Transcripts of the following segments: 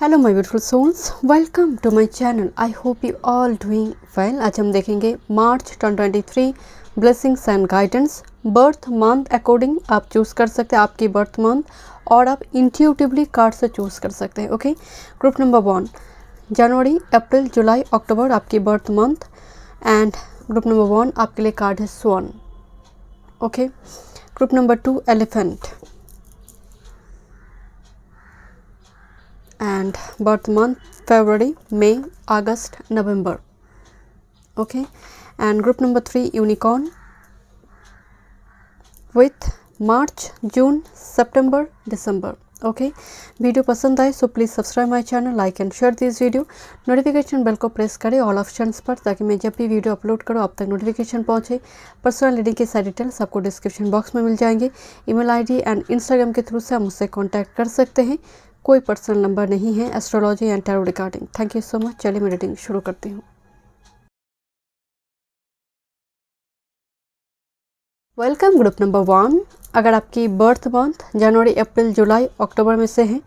Hello my beautiful souls, welcome to my channel. I hope you all doing well. आज हम देखेंगे March 2023 blessings and guidance. Birth month according आप choose कर सकते हैं आपकी बर्थ मंथ, और आप इंट्यूटिवली कार्ड से चूज़ कर सकते हैं। ओके, ग्रुप नंबर 1 जनवरी, अप्रैल, जुलाई, अक्टूबर आपकी birth month, and group number 1 आपके लिए कार्ड है swan. Okay, group number 2 elephant, and birth month February, May, August, November. Okay, and group number 3 unicorn with March, June, September, December. Okay, video पसंद आए so please subscribe my channel, like and share this video. Notification bell को press करें all options पर, ताकि मैं जब भी video upload करूँ आप तक नोटिफिकेशन पहुँचे। पर्सनल रीडिंग के सारे डिटेल्स आपको डिस्क्रिप्शन बॉक्स में मिल जाएंगे। ईमेल आईडी एंड इंस्टाग्राम के थ्रू से आप मुझसे कॉन्टैक्ट कर सकते हैं। कोई पर्सनल नंबर नहीं है astrology and tarot regarding. Thank you so much. चलिए मैं रीडिंग शुरू करती हूँ। Welcome group number 1। अगर आपकी बर्थ मंथ जनवरी, अप्रैल, जुलाई, अक्टूबर में से है,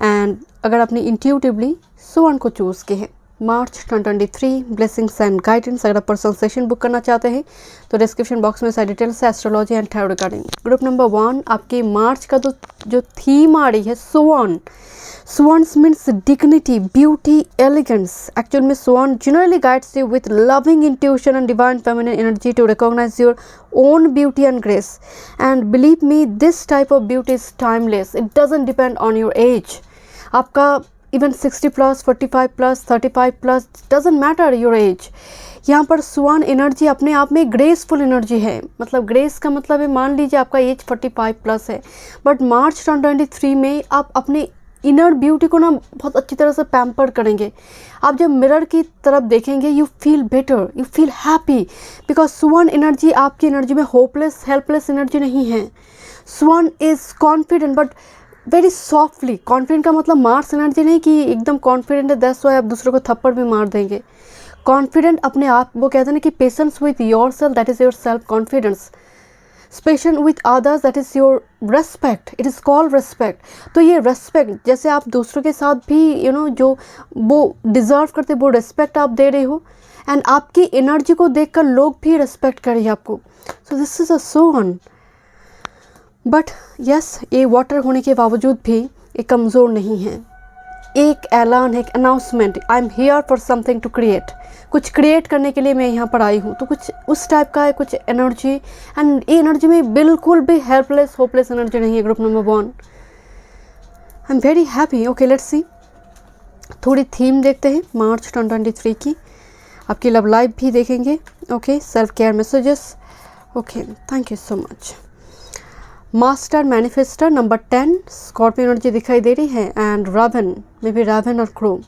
एंड अगर आपने इंट्यूटिवली स्वान को चूज़ किए हैं, मार्च 2023 ब्लेसिंग्स एंड गाइडेंस। अगर आप पर्सनल सेशन बुक करना चाहते हैं तो डिस्क्रिप्शन बॉक्स में सारी डिटेल्स है astrology and tarot regarding. Group number 1 आपकी मार्च का जो थीम आ रही है स्वान। Swans means dignity, beauty, elegance. Actually, में swan generally guides you with loving intuition and divine feminine energy to recognize your own beauty and grace. And believe me, this type of beauty is timeless. It doesn't depend on your age. आपका even 60 plus, 45 plus, 35 plus, doesn't matter your age. यहाँ पर स्वान energy अपने आप में graceful energy है। मतलब grace का मतलब है, मान लीजिए आपका एज 45 प्लस है, बट मार्च 2023 में आप अपने इनर ब्यूटी को ना बहुत अच्छी तरह से पैम्पर करेंगे। आप जब मिरर की तरफ देखेंगे you feel better, you feel happy, because swan energy आपकी एनर्जी में होपलेस, हेल्पलेस एनर्जी नहीं है। Swan is confident but very softly. Confident का मतलब मार्स एनर्जी नहीं कि एकदम कॉन्फिडेंट है, दैट्स व्हाई आप दूसरों को थप्पड़ भी मार देंगे। कॉन्फिडेंट अपने आप, वो कहते हैं ना कि patience with your self, that is your self confidence. Special with others, that is your respect, it is called respect. तो ये रेस्पेक्ट, जैसे आप दूसरों के साथ भी जो वो डिज़र्व करते वो रेस्पेक्ट आप दे रहे हो, एंड आपकी एनर्जी को देखकर लोग भी रेस्पेक्ट करेंगे आपको। So this is a sun. But yes, ये वाटर होने के बावजूद भी ये कमज़ोर नहीं है। एक ऐलान है, एक announcement, I am here for something to create. कुछ क्रिएट करने के लिए मैं यहाँ पर आई हूँ। तो कुछ उस टाइप का है कुछ एनर्जी, एंड ये एनर्जी में बिल्कुल भी हेल्पलेस, होपलेस एनर्जी नहीं है। Group number 1, I am very happy. Okay, let's सी। थोड़ी थीम देखते हैं मार्च 2023 की। आपकी लव लाइफ भी देखेंगे। Okay, self care messages. Okay, thank you so much. Master manifester number 10 Scorpio energy दिखाई दे रही है, एंड रावन, मे बी रावन और crow,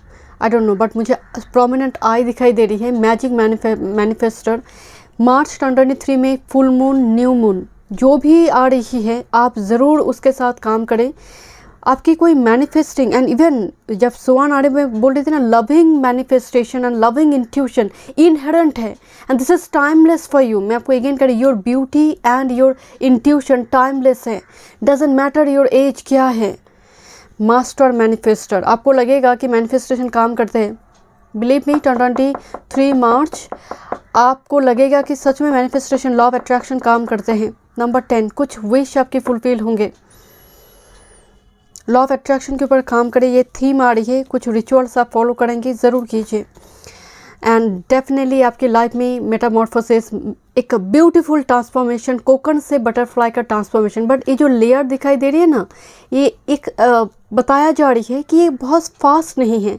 I don't know, but मुझे प्रोमिनेंट आई दिखाई दे रही है। मैजिक मैनिफेस्टर मार्च 2023 में फुल मून, न्यू मून जो भी आ रही है, आप ज़रूर उसके साथ काम करें। आपकी कोई मैनिफेस्टिंग, एंड इवन जब सोआन आड़े में बोल रही थी ना, loving manifestation and loving intuition inherent है, and this is timeless for you. मैं आपको अगेन करी, your beauty and your intuition timeless है, डजेंट मैटर योर एज क्या है। मास्टर मैनिफेस्टर, आपको लगेगा कि मैनिफेस्टेशन काम करते हैं। बिलीव मी, 2023 मार्च आपको लगेगा कि सच में मैनिफेस्टेशन, लॉ ऑफ अट्रैक्शन काम करते हैं। नंबर 10, कुछ विश आपके फुलफिल होंगे। लॉ ऑफ अट्रैक्शन के ऊपर काम करें, ये थीम आ रही है। कुछ रिचुअल्स आप फॉलो करेंगे, ज़रूर कीजिए, एंड डेफिनेटली आपकी लाइफ में मेटामॉर्फोसिस, एक ब्यूटीफुल ट्रांसफॉर्मेशन, कोकन से बटरफ्लाई का ट्रांसफॉर्मेशन। बट ये जो लेयर दिखाई दे रही है ना, ये एक बताया जा रही है कि ये बहुत फास्ट नहीं है,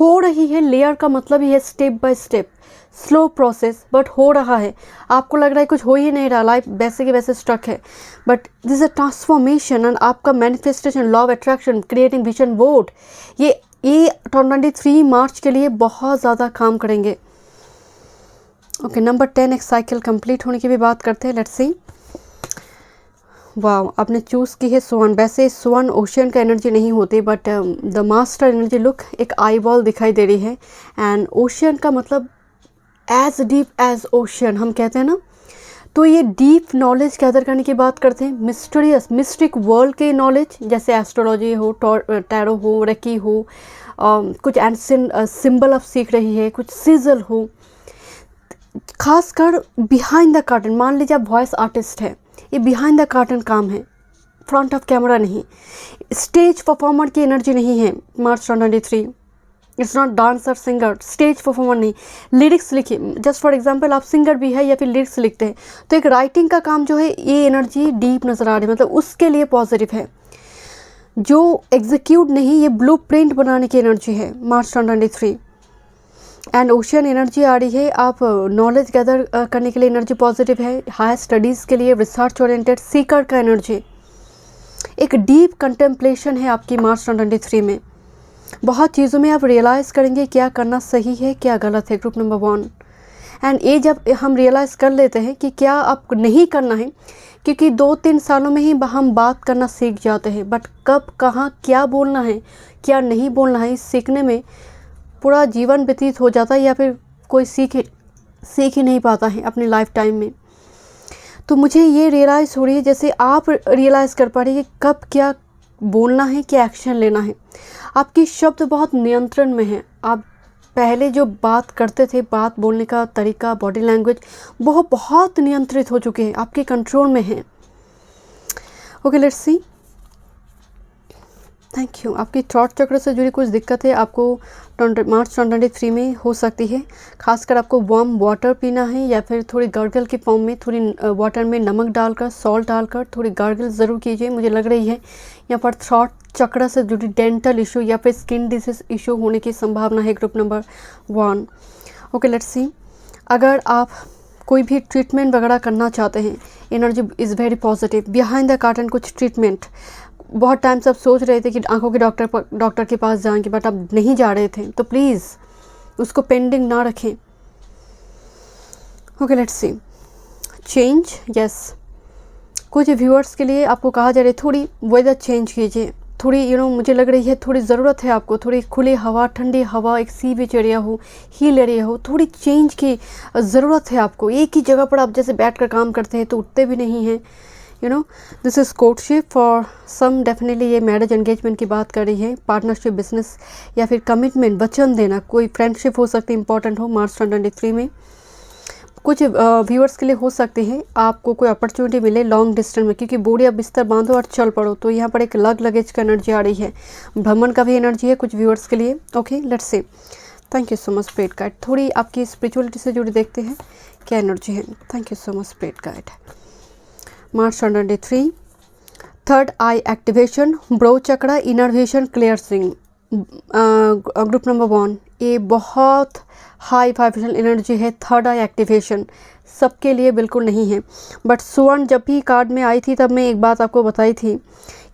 हो रही है। लेयर का मतलब ही है step by step, slow process, but हो रहा है। आपको लग रहा है कुछ हो ही नहीं रहा, लाइफ वैसे के वैसे स्टक है, but this is a transformation. And आपका manifestation, law of attraction, creating vision board, ये 2023 मार्च के लिए बहुत ज़्यादा काम करेंगे। ओके, नंबर 10 एक साइकिल कंप्लीट होने की भी बात करते हैं। Let's see. वाह, आपने चूज़ की है स्वान। वैसे स्वान ओशियन का एनर्जी नहीं होती, but the master energy look, एक आई बॉल दिखाई दे रही है, एंड ओशियन का मतलब एज डीप एज ओशियन हम कहते हैं ना, तो ये डीप नॉलेज गैदर करने की बात करते हैं, मिस्टिक वर्ल्ड के नॉलेज, जैसे एस्ट्रोलॉजी हो, टैरो हो, रेकी हो, कुछ एंशिएंट सिंबल आप सीख रही है, कुछ सिजल हो, खासकर बिहाइंड द कर्टन। मान लीजिए आप वॉइस आर्टिस्ट है, ये बिहाइंड द कर्टन काम है, फ्रंट ऑफ कैमरा नहीं। स्टेज परफॉर्मर की एनर्जी नहीं है मार्च 2023। It's not dancer singer, stage performer नहीं। लिरिक्स लिखिए, जस्ट फॉर एग्जांपल आप सिंगर भी है या फिर लिरिक्स लिखते हैं, तो एक राइटिंग का काम जो है, ये एनर्जी डीप नज़र आ रही है, मतलब उसके लिए पॉजिटिव है। जो एग्जीक्यूट नहीं, ये ब्लूप्रिंट बनाने की एनर्जी है मार्च 2023। एंड ओशियन एनर्जी आ रही है, आप नॉलेज गैदर करने के लिए एनर्जी पॉजिटिव है, हायर स्टडीज़ के लिए, रिसर्च ओरिएंटेड सीकर का एनर्जी, एक डीप कंटेम्पलेशन है आपकी मार्च 2023 में। बहुत चीज़ों में आप रियलाइज़ करेंगे क्या करना सही है, क्या गलत है, ग्रुप नंबर 1। एंड ये जब हम रियलाइज़ कर लेते हैं कि क्या आपको नहीं करना है, क्योंकि 2-3 सालों में ही हम बात करना सीख जाते हैं, बट कब कहाँ क्या बोलना है, क्या नहीं बोलना है, इस सीखने में पूरा जीवन व्यतीत हो जाता है, या फिर कोई सीख ही नहीं पाता है अपनी लाइफ टाइम में। तो मुझे ये रियलाइज़ हो रही है, जैसे आप रियलाइज़ कर पा रही है कि कब क्या बोलना है, क्या एक्शन लेना है। आपकी शब्द बहुत नियंत्रण में है। आप पहले जो बात करते थे, बात बोलने का तरीका, बॉडी लैंग्वेज, वो बहुत नियंत्रित हो चुके हैं, आपके कंट्रोल में है। Okay, let's see. Thank you. आपकी थ्रॉट चक्र से जुड़ी कुछ दिक्कत है, आपको मार्च 2023 में हो सकती है। खासकर आपको वार्म वाटर पीना है, या फिर थोड़ी गार्गल के फॉर्म में, थोड़ी वाटर में नमक डालकर, सॉल्ट डालकर थोड़ी गार्गल ज़रूर कीजिए। मुझे लग रही है यहाँ पर थ्रॉट चक्र से जुड़ी डेंटल इशू या फिर स्किन डिजीज इशू होने की संभावना है, ग्रुप नंबर 1। ओके, लेट्स सी। अगर आप कोई भी ट्रीटमेंट वगैरह करना चाहते हैं, energy is very positive. Behind the curtain कुछ ट्रीटमेंट, बहुत टाइम से आप सोच रहे थे कि आंखों के डॉक्टर के पास जाएंगे, बट आप नहीं जा रहे थे, तो प्लीज़ उसको पेंडिंग ना रखें। Okay, let's C. Change, yes. कुछ व्यूअर्स के लिए आपको कहा जा रहा है थोड़ी वेदर चेंज कीजिए, थोड़ी मुझे लग रही है थोड़ी ज़रूरत है आपको, थोड़ी खुली हवा, ठंडी हवा, एक सी बीच एरिया हो, हिल एरिया हो, थोड़ी चेंज की ज़रूरत है आपको। एक ही जगह पर आप जैसे बैठ कर काम करते हैं तो उठते भी नहीं हैं। This is courtship for some, definitely ये मैरिज एंगेजमेंट की बात कर रही है, पार्टनरशिप, बिजनेस या फिर कमिटमेंट, वचन देना, कोई फ्रेंडशिप हो सकती है, इंपॉर्टेंट हो मार्च 2023 में। कुछ व्यूअर्स के लिए हो सकते हैं आपको कोई अपॉर्चुनिटी मिले लॉन्ग डिस्टेंस में, क्योंकि बोरी अब बिस्तर बांधो और चल पड़ो, तो यहाँ पर एक लगेज का एनर्जी आ रही है, भ्रमण का भी एनर्जी है कुछ व्यूअर्स के लिए। Okay, let's see. Thank you so much spirit guide. थोड़ी आपकी स्पिरिचुअलिटी से जुड़ी देखते हैं क्या एनर्जी है। Thank you so much spirit guide. March 2023, third I activation, bro chakra, innervation, clearing, group number 1। ये बहुत हाई वाइब्रेशनल एनर्जी है। थर्ड आई एक्टिवेशन सबके लिए बिल्कुल नहीं है, बट स्वर्ण जब भी कार्ड में आई थी तब मैं एक बात आपको बताई थी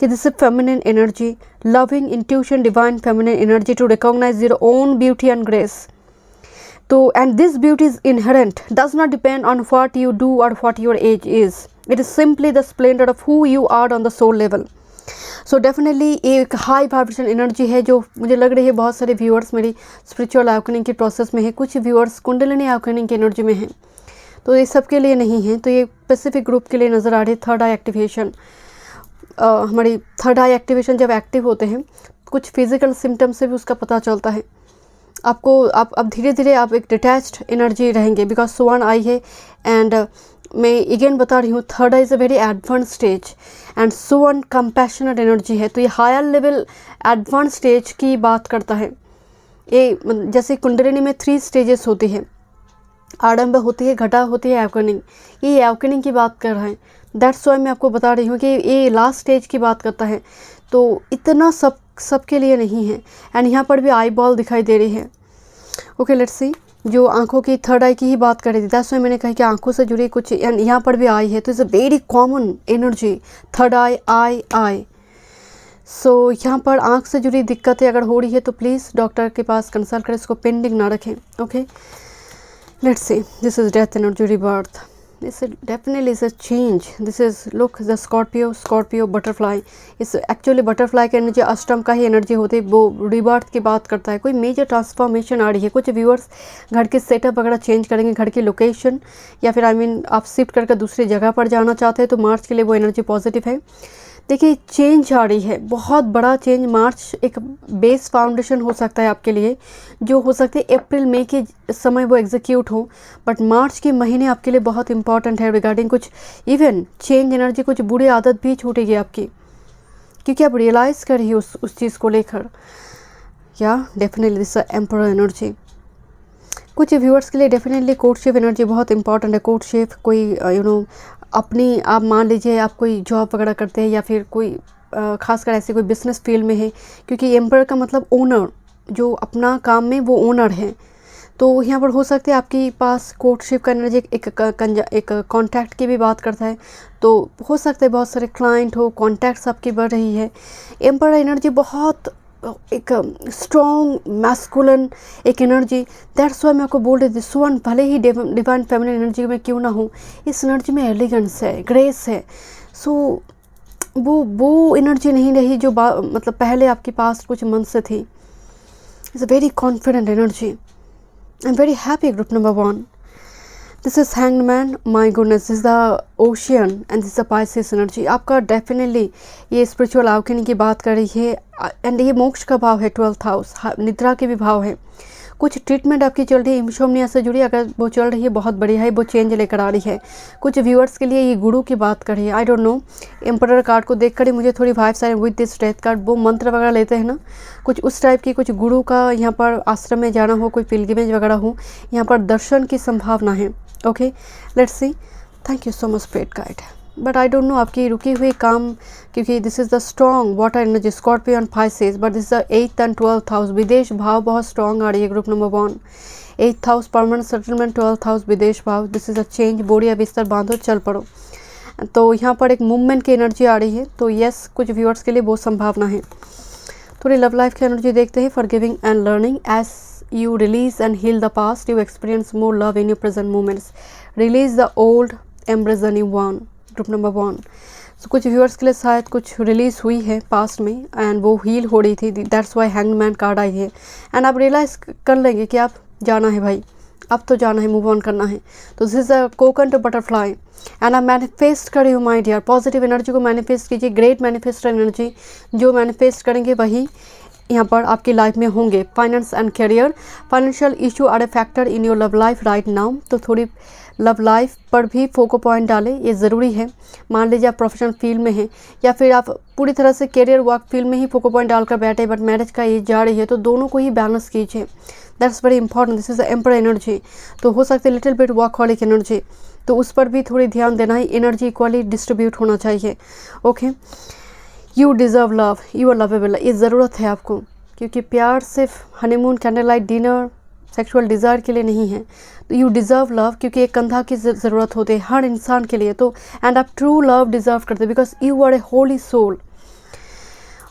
कि this is feminine energy, loving, intuition, divine feminine energy to recognise your own beauty and grace. तो and this beauty is inherent, does not depend on what you do और what your age is, it is simply the splendour of who you are on the soul level. So definitely एक high vibration energy है जो मुझे लग रही है बहुत सारे व्यूअर्स मेरी स्पिरिचुअल अवेकनिंग के प्रोसेस में है, कुछ व्यूअर्स कुंडलिनी अवेकनिंग की एनर्जी में हैं, तो ये सब के लिए नहीं है, तो ये स्पेसिफिक ग्रुप के लिए नज़र आ रही है। थर्ड आई एक्टिवेशन, हमारी थर्ड आई एक्टिवेशन जब एक्टिव होते हैं कुछ फिजिकल सिम्टम्स से भी उसका पता चलता है आपको। आप अब धीरे धीरे आप एक डिटैच्ड एनर्जी रहेंगे, बिकॉज स्वर्ण आई है। एंड मैं अगेन बता रही हूँ, third I is a very advance stage and स्वर्ण कंपैशनेट एनर्जी है, तो ये हायर लेवल एडवांस स्टेज की बात करता है। ये जैसे कुंडलिनी में 3 स्टेजेस होती है, आडम्बर होती है, घटा होती है, अवेकनिंग, ये अवेकनिंग की बात कर रहे हैं। दैट्स वाई मैं आपको बता रही हूँ कि ये लास्ट स्टेज की बात करता है, तो इतना सबके लिए नहीं है। एंड यहाँ पर भी आई बॉल दिखाई दे रही है। ओके, लेट्स सी। जो आंखों की थर्ड आई की ही बात कर रही थी, दैट्स वाई मैंने कहा कि आंखों से जुड़ी कुछ, एंड यहाँ पर भी आई है, तो is a very common energy, third eye. So यहाँ पर आंख से जुड़ी दिक्कतें अगर हो रही है तो प्लीज़ डॉक्टर के पास कंसल्ट करें, इसको पेंडिंग ना रखें। Okay, let's see. This is death energy, rebirth, this is definitely is a change. This is look the Scorpio butterfly. इस एक्चुअली बटरफ्लाई की एनर्जी अष्टम का ही एनर्जी होती है, वो रिबर्थ की बात करता है। कोई मेजर ट्रांसफॉर्मेशन आ रही है। कुछ व्यूअर्स घर के सेटअप वगैरह चेंज करेंगे, घर की लोकेशन या फिर आप शिफ्ट करके दूसरी जगह पर जाना चाहते हैं, तो मार्च के लिए वो एनर्जी पॉजिटिव है। देखिए चेंज आ रही है, बहुत बड़ा चेंज। मार्च एक बेस फाउंडेशन हो सकता है आपके लिए, जो हो सकते हैं अप्रैल मई के समय वो एग्जीक्यूट हो, बट मार्च के महीने आपके लिए बहुत इंपॉर्टेंट है रिगार्डिंग कुछ इवन चेंज एनर्जी। कुछ बुरी आदत भी छूटेगी आपकी, क्योंकि आप रियलाइज़ कर रही हो उस चीज़ को लेकर। या डेफिनेटली दिस एम्परर एनर्जी कुछ व्यूअर्स के लिए डेफिनेटली कोर्टशिप एनर्जी बहुत इंपॉर्टेंट है। कोर्टशिप कोई अपनी आप मान लीजिए आप कोई जॉब वगैरह करते हैं या फिर कोई खासकर ऐसे कोई बिजनेस फील्ड में है, क्योंकि एम्पर का मतलब ओनर, जो अपना काम में वो ओनर है। तो यहाँ पर हो सकते हैं आपके पास कोर्टशिप का एनर्जी एक कॉन्टैक्ट की भी बात करता है, तो हो सकता है बहुत सारे क्लाइंट हो, कॉन्टैक्ट्स आपकी बढ़ रही है। एम्पर एनर्जी बहुत एक स्ट्रॉन्ग मैस्कुलिन एक एनर्जी। दैट्स वाई मैं आपको बोल रही थी सुवन भले ही डिवाइन फेमिनिन एनर्जी में क्यों ना हो, इस एनर्जी में एलिगेंस है, ग्रेस है। सो वो एनर्जी नहीं रही जो मतलब पहले आपके पास कुछ मंथ से थी। It's a very confident energy. I am very happy group number 1। This is hanged man, my goodness, this is the ocean and this is the Pisces energy. आपका डेफिनेटली ये स्पिरिचुअल आउटकनी की बात कर रही है, एंड ये मोक्ष का भाव है, 12th हाउस, निद्रा के भी भाव है। कुछ ट्रीटमेंट आपकी चल रही है इंसोम्निया से जुड़ी, अगर वो चल रही है बहुत बढ़िया है, वो चेंज लेकर आ रही है। कुछ व्यूअर्स के लिए ये गुरु की बात कर रही है। आई डोंट नो, एम्परर कार्ड को देख कर ही मुझे थोड़ी वाइब्स आ रही है विद दिस डेथ कार्ड। वो मंत्र वगैरह लेते हैं ना, कुछ उस टाइप की, कुछ गुरु का यहाँ पर आश्रम में जाना हो, कोई पिलग्रिमेज वगैरह हो, यहाँ पर दर्शन की संभावना है। Okay let's see. Thank you so much spirit guide. But I don't no आपकी रुकी हुई काम, क्योंकि this is the strong water energy Scorpio and Pisces, but this is the 8th and 12th house. विदेश भाव बहुत स्ट्रॉन्ग आ रही है group number 1। 8th house permanent settlement, 12th house विदेश भाव। This is a change. बोरिया बिस्तर बांधो चल पड़ो। तो यहाँ पर एक मूवमेंट की एनर्जी आ रही है, तो यस कुछ व्यूअर्स के लिए बहुत संभावना है। थोड़ी लव लाइफ की एनर्जी देखते हैं। Forgiving and learning, as you release and heal the past, you experience more love in your present moments. Release the old, embrace the new one. Group number 1. So कुछ viewers के लिए शायद कुछ release हुई है past में and वो heal हो रही थी। That's why hanged man card आई है, एंड आप रियलाइज कर लेंगे कि आप जाना है भाई, अब तो जाना है, मूव ऑन करना है। तो this is a cocoon to butterfly, and आप मैनिफेस्ट करें हो माय डियर। पॉजिटिव एनर्जी को मैनिफेस्ट कीजिए। ग्रेट मैनिफेस्टर एनर्जी, जो मैनिफेस्ट करेंगे वही यहाँ पर आपकी लाइफ में होंगे। Finance and career, financial issue are a factor in your love life right now. तो थोड़ी लव लाइफ पर भी फोको पॉइंट डालें, ये ज़रूरी है। मान लीजिए आप प्रोफेशनल फील्ड में हैं या फिर आप पूरी तरह से करियर वर्क फील्ड में ही फोको पॉइंट डालकर बैठे, बट मैरिज का एज जा रही है, तो दोनों को ही बैलेंस कीजिए। That's very important. This is the emperor energy. तो हो सकती है लिटिल बिट वर्कहॉलिक एनर्जी, तो उस पर भी थोड़ी ध्यान देना है। एनर्जी इक्वली डिस्ट्रीब्यूट होना चाहिए। Okay, you deserve love, you are lovable. ये ज़रूरत है आपको, क्योंकि प्यार सिर्फ honeymoon, candle light dinner, sexual desire के लिए नहीं है। तो यू डिज़र्व लव, क्योंकि एक कंधा की ज़रूरत होती है हर इंसान के लिए। तो एंड आप ट्रू लव डिज़र्व करते हैं, because you are a holy soul.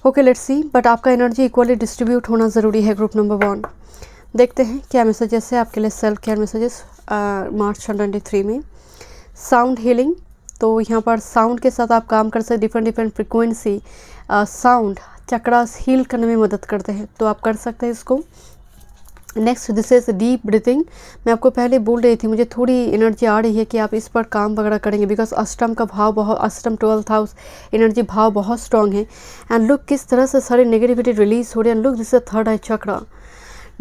Okay let's see. But आपका एनर्जी इक्वली डिस्ट्रीब्यूट होना ज़रूरी है ग्रुप नंबर 1। देखते हैं क्या मैसेजेस है आपके लिए, सेल्फ केयर मैसेजेस मार्च 2023 में। साउंड हीलिंग, तो यहाँ पर साउंड के साथ आप काम कर सकते, different frequency sound chakras heal करने में मदद करते हैं, तो आप कर सकते हैं इसको। Next this is deep breathing. मैं आपको पहले बोल रही थी, मुझे थोड़ी एनर्जी आ रही है कि आप इस पर काम वगैरह करेंगे, बिकॉज अष्टम का भाव बहुत, अष्टम 12th हाउस एनर्जी भाव बहुत स्ट्रॉन्ग है। एंड लुक किस तरह से सारी नेगेटिविटी रिलीज हो रही है। Look this is third I chakra.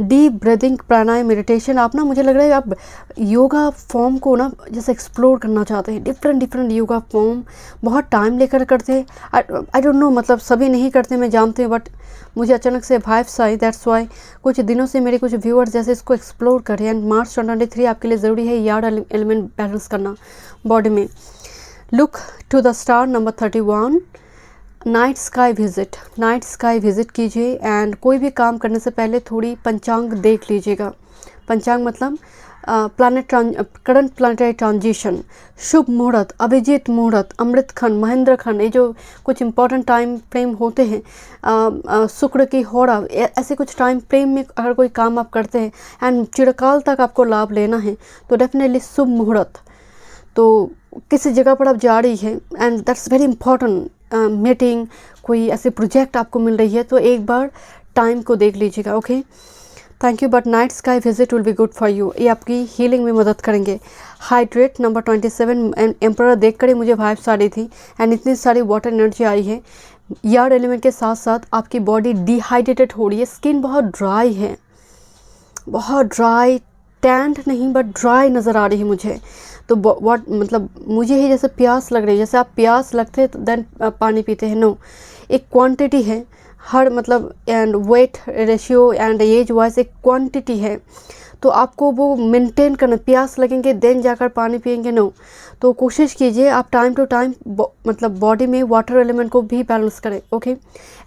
Deep breathing, pranayama, meditation. आप ना, मुझे लग रहा है आप योगा फॉर्म को ना जैसे एक्सप्लोर करना चाहते हैं। डिफरेंट योगा फॉर्म बहुत टाइम लेकर करते हैं। आई डोंट नो, मतलब सभी नहीं करते, मैं जानती हूँ, बट मुझे अचानक से वाइब्स आई। दैट्स वाई कुछ दिनों से मेरे कुछ व्यूअर्स जैसे इसको एक्सप्लोर करें। एंड मार्च 2023 आपके लिए ज़रूरी है यार्ड एलिमेंट बैलेंस करना बॉडी में। Look to the star number 31। Night sky visit, night sky visit कीजिए। एंड कोई भी काम करने से पहले थोड़ी पंचांग देख लीजिएगा। पंचांग मतलब करंट प्लानिटरी ट्रांजिशन, शुभ मुहूर्त, अभिजीत मुहूर्त, अमृत खंड, महेंद्र खंड, ये जो कुछ इंपॉर्टेंट टाइम फ्रेम होते हैं, शुक्र की होड़ा, ऐसे कुछ टाइम फ्रेम में अगर कोई काम आप करते हैं एंड चिरकाल तक आपको लाभ लेना है, तो डेफिनेटली शुभ मुहूर्त। तो किसी जगह पर आप जा रही है and that's very important, meeting, कोई ऐसे प्रोजेक्ट आपको मिल रही है, तो एक बार टाइम को देख लीजिएगा। Okay, thank you. But night sky visit will be good for you, ये आपकी हीलिंग में मदद करेंगे। हाइड्रेट नंबर 27 एंड एम्परर देख कर ही मुझे वाइब्स आ रही थी एंड इतनी सारी वाटर एनर्जी आई है। यार्ड एलिमेंट के साथ साथ आपकी बॉडी डिहाइड्रेटेड हो रही है, स्किन बहुत ड्राई है, बहुत ड्राई, टैंड नहीं बट ड्राई नज़र आ रही है मुझे। तो व्हाट मतलब मुझे ही जैसे प्यास लग रही है, जैसे आप प्यास लगते हैं तो देन पानी पीते हैं, नो, एक क्वांटिटी है हर मतलब and weight ratio and age wise एक क्वांटिटी है, तो आपको वो मेंटेन करना, प्यास लगेंगे देन जाकर पानी पिएंगे, नो। तो कोशिश कीजिए आप टाइम टू टाइम मतलब बॉडी में वाटर एलिमेंट को भी बैलेंस करें। ओके,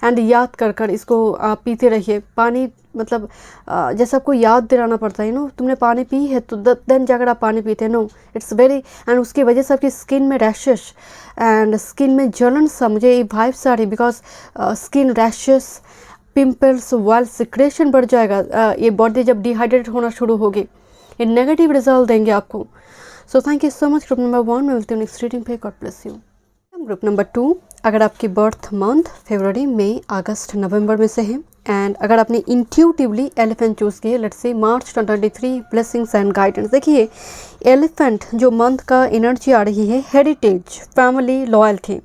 एंड याद कर कर इसको आप पीते रहिए पानी, मतलब जैसे आपको याद दिलाना पड़ता है, नो, तुमने पानी पी है तो देन जाकर आप पानी पीते हैं, नो, इट्स वेरी, एंड उसकी वजह से आपकी स्किन में रैशेस एंड स्किन में जलन सा मुझे ये वाइब्स आ रही, बिकॉज स्किन रैशेस, पिंपल्स, वाल सिक्रेशन बढ़ जाएगा। ये बॉडी जब डिहाइड्रेट होना शुरू होगी, ये नेगेटिव रिजल्ट देंगे आपको। So thank you so much group number 1, मैं मिलती हूँ नेक्स्ट रीडिंग पे, God bless you. Group number 2, अगर आपकी बर्थ मंथ फरवरी, मई, अगस्त, नवंबर में से है एंड अगर आपने इंट्यूटिवली एलिफेंट चूज़ किया, let's say March 2023 blessings and guidance. देखिए एलिफेंट जो मंथ का एनर्जी आ रही है, heritage, family, loyalty.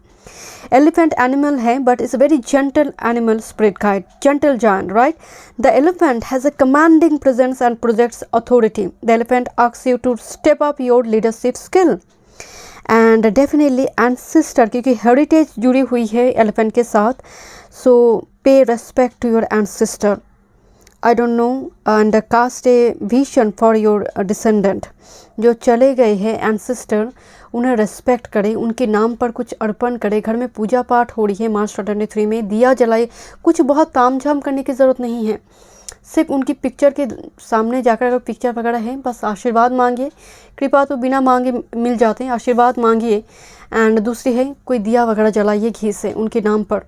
Elephant animal है but it's a very gentle animal, spirit guide, gentle giant, right? The elephant has a commanding presence and projects authority. The elephant asks you to step up your leadership skill and definitely ancestor, क्योंकि heritage जुड़ी हुई है elephant के साथ, so pay respect to your ancestor. I don't know and cast a vision for your descendant. जो चले गए हैं एंसेस्टर, उन्हें रेस्पेक्ट करें, उनके नाम पर कुछ अर्पण करें। घर में पूजा पाठ हो रही है मार्च 2023 में, दिया जलाए, कुछ बहुत तामझाम करने की ज़रूरत नहीं है, सिर्फ उनकी पिक्चर के सामने जाकर अगर पिक्चर वगैरह है, बस आशीर्वाद मांगिए। कृपा तो बिना मांगे मिल जाते हैं, आशीर्वाद मांगिए। एंड दूसरी है कोई दिया वगैरह जलाइए घी से उनके नाम पर,